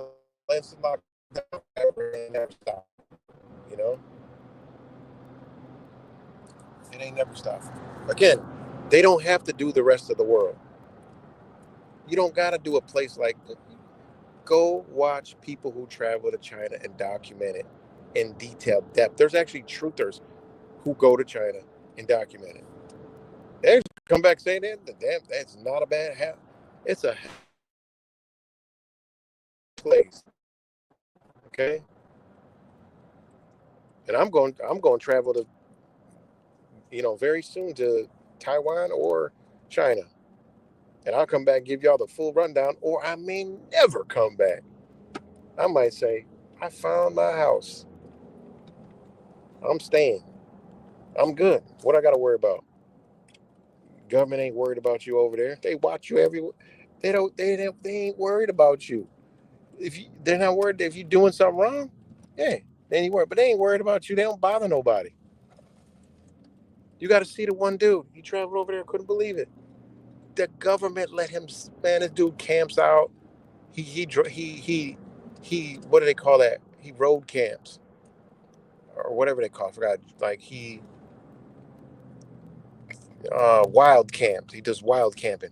Lansing locked down. It never stop. It ain't never stop. Again, they don't have to do the rest of the world. You don't got to do a place like that. Go watch people who travel to China and document it in detailed depth. There's actually truthers who go to China and document it. They come back saying that's not a bad habit. It's a place. Okay. And I'm going to travel to, very soon to Taiwan or China. And I'll come back and give y'all the full rundown, or I may never come back. I might say, I found my house. I'm staying. I'm good. What I got to worry about? Government ain't worried about you over there. They watch you everywhere. They don't. They ain't worried about you. They're not worried if you're doing something wrong. Yeah, they ain't worried. But they ain't worried about you. They don't bother nobody. You got to see the one dude. He traveled over there. Couldn't believe it. The government let him. Man, this dude camps out. He. What do they call that? He road camps or whatever they call. I forgot. Like he wild camps. He does wild camping.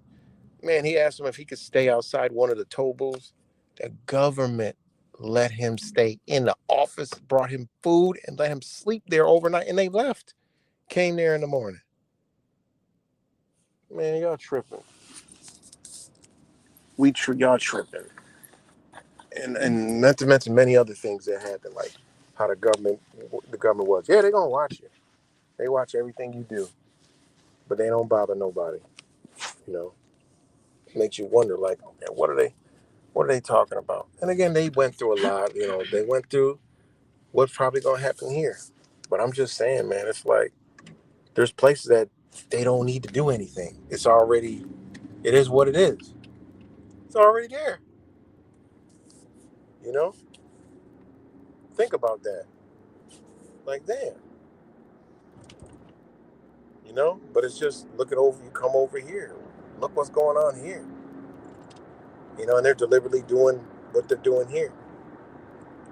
Man, he asked him if he could stay outside one of the toll booths. The government let him stay in the office, brought him food, and let him sleep there overnight, and they left. Came there in the morning. Man, y'all tripping. Y'all tripping. And not to mention many other things that happened, like how the government was. Yeah, they're gonna watch you. They watch everything you do, but they don't bother nobody. You know, makes you wonder, like, okay, what are they talking about? And again, they went through a lot. They went through what's probably gonna happen here. But I'm just saying, man, it's like there's places that they don't need to do anything. It is what it is. It's already there. You know, think about that. Like, damn. But it's just look at over. You come over here. Look what's going on here. And they're deliberately doing what they're doing here.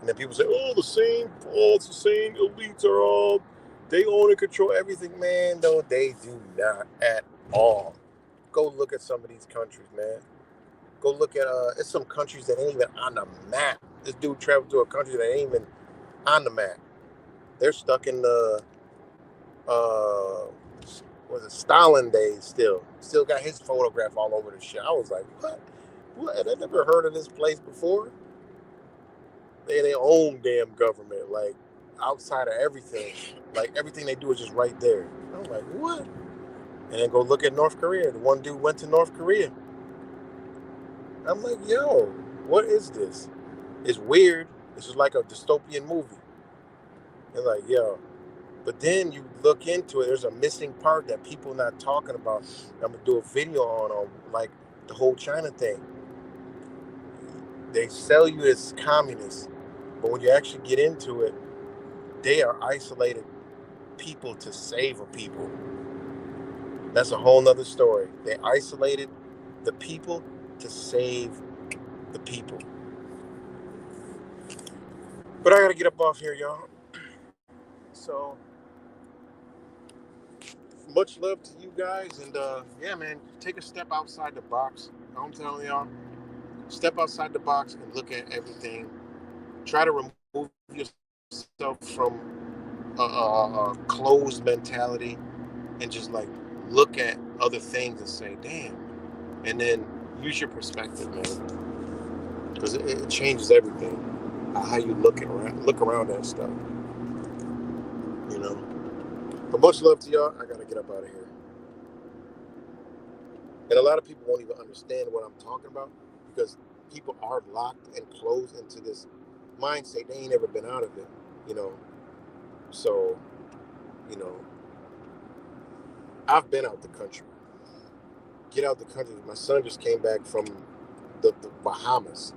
And then people say, "Oh, it's the same elites are all, they own and control everything." Man, no, they do not at all. Go look at some of these countries, man. Go look at it's some countries that ain't even on the map. This dude traveled to a country that ain't even on the map. They're stuck in the was it Stalin days still. Still got his photograph all over the shit. I was like, what? What? I never heard of this place before. They own damn government, like outside of everything. Like everything they do is just right there. I'm like, what? And then go look at North Korea. The one dude went to North Korea. I'm like, yo, what is this? It's weird. This is like a dystopian movie. They're like, yo. But then you look into it, there's a missing part that people not talking about. I'm gonna do a video on like the whole China thing. They sell you as communists, but when you actually get into it, they are isolated people to save a people. That's a whole nother story. They isolated the people to save the people. But I gotta get up off here, y'all. So much love to you guys, and yeah, man, take a step outside the box. I'm telling y'all, step outside the box and look at everything. Try to remove yourself from a closed mentality and just like look at other things and say, damn, and then use your perspective, man, because it changes everything. How you look around that stuff, you know. But much love to y'all. I gotta get up out of here. And a lot of people won't even understand what I'm talking about because people are locked and closed into this mindset. They ain't ever been out of it, you know. So, you know, I've been out the country. Get out the country. My son just came back from the Bahamas.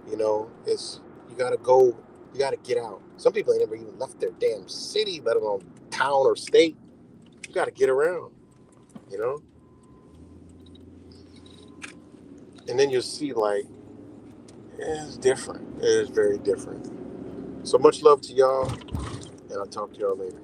You gotta go. You gotta get out. Some people ain't never even left their damn city, let alone town or state. You gotta get around, you know. And then you'll see like it's different. It is very different. So much love to y'all, and I'll talk to y'all later.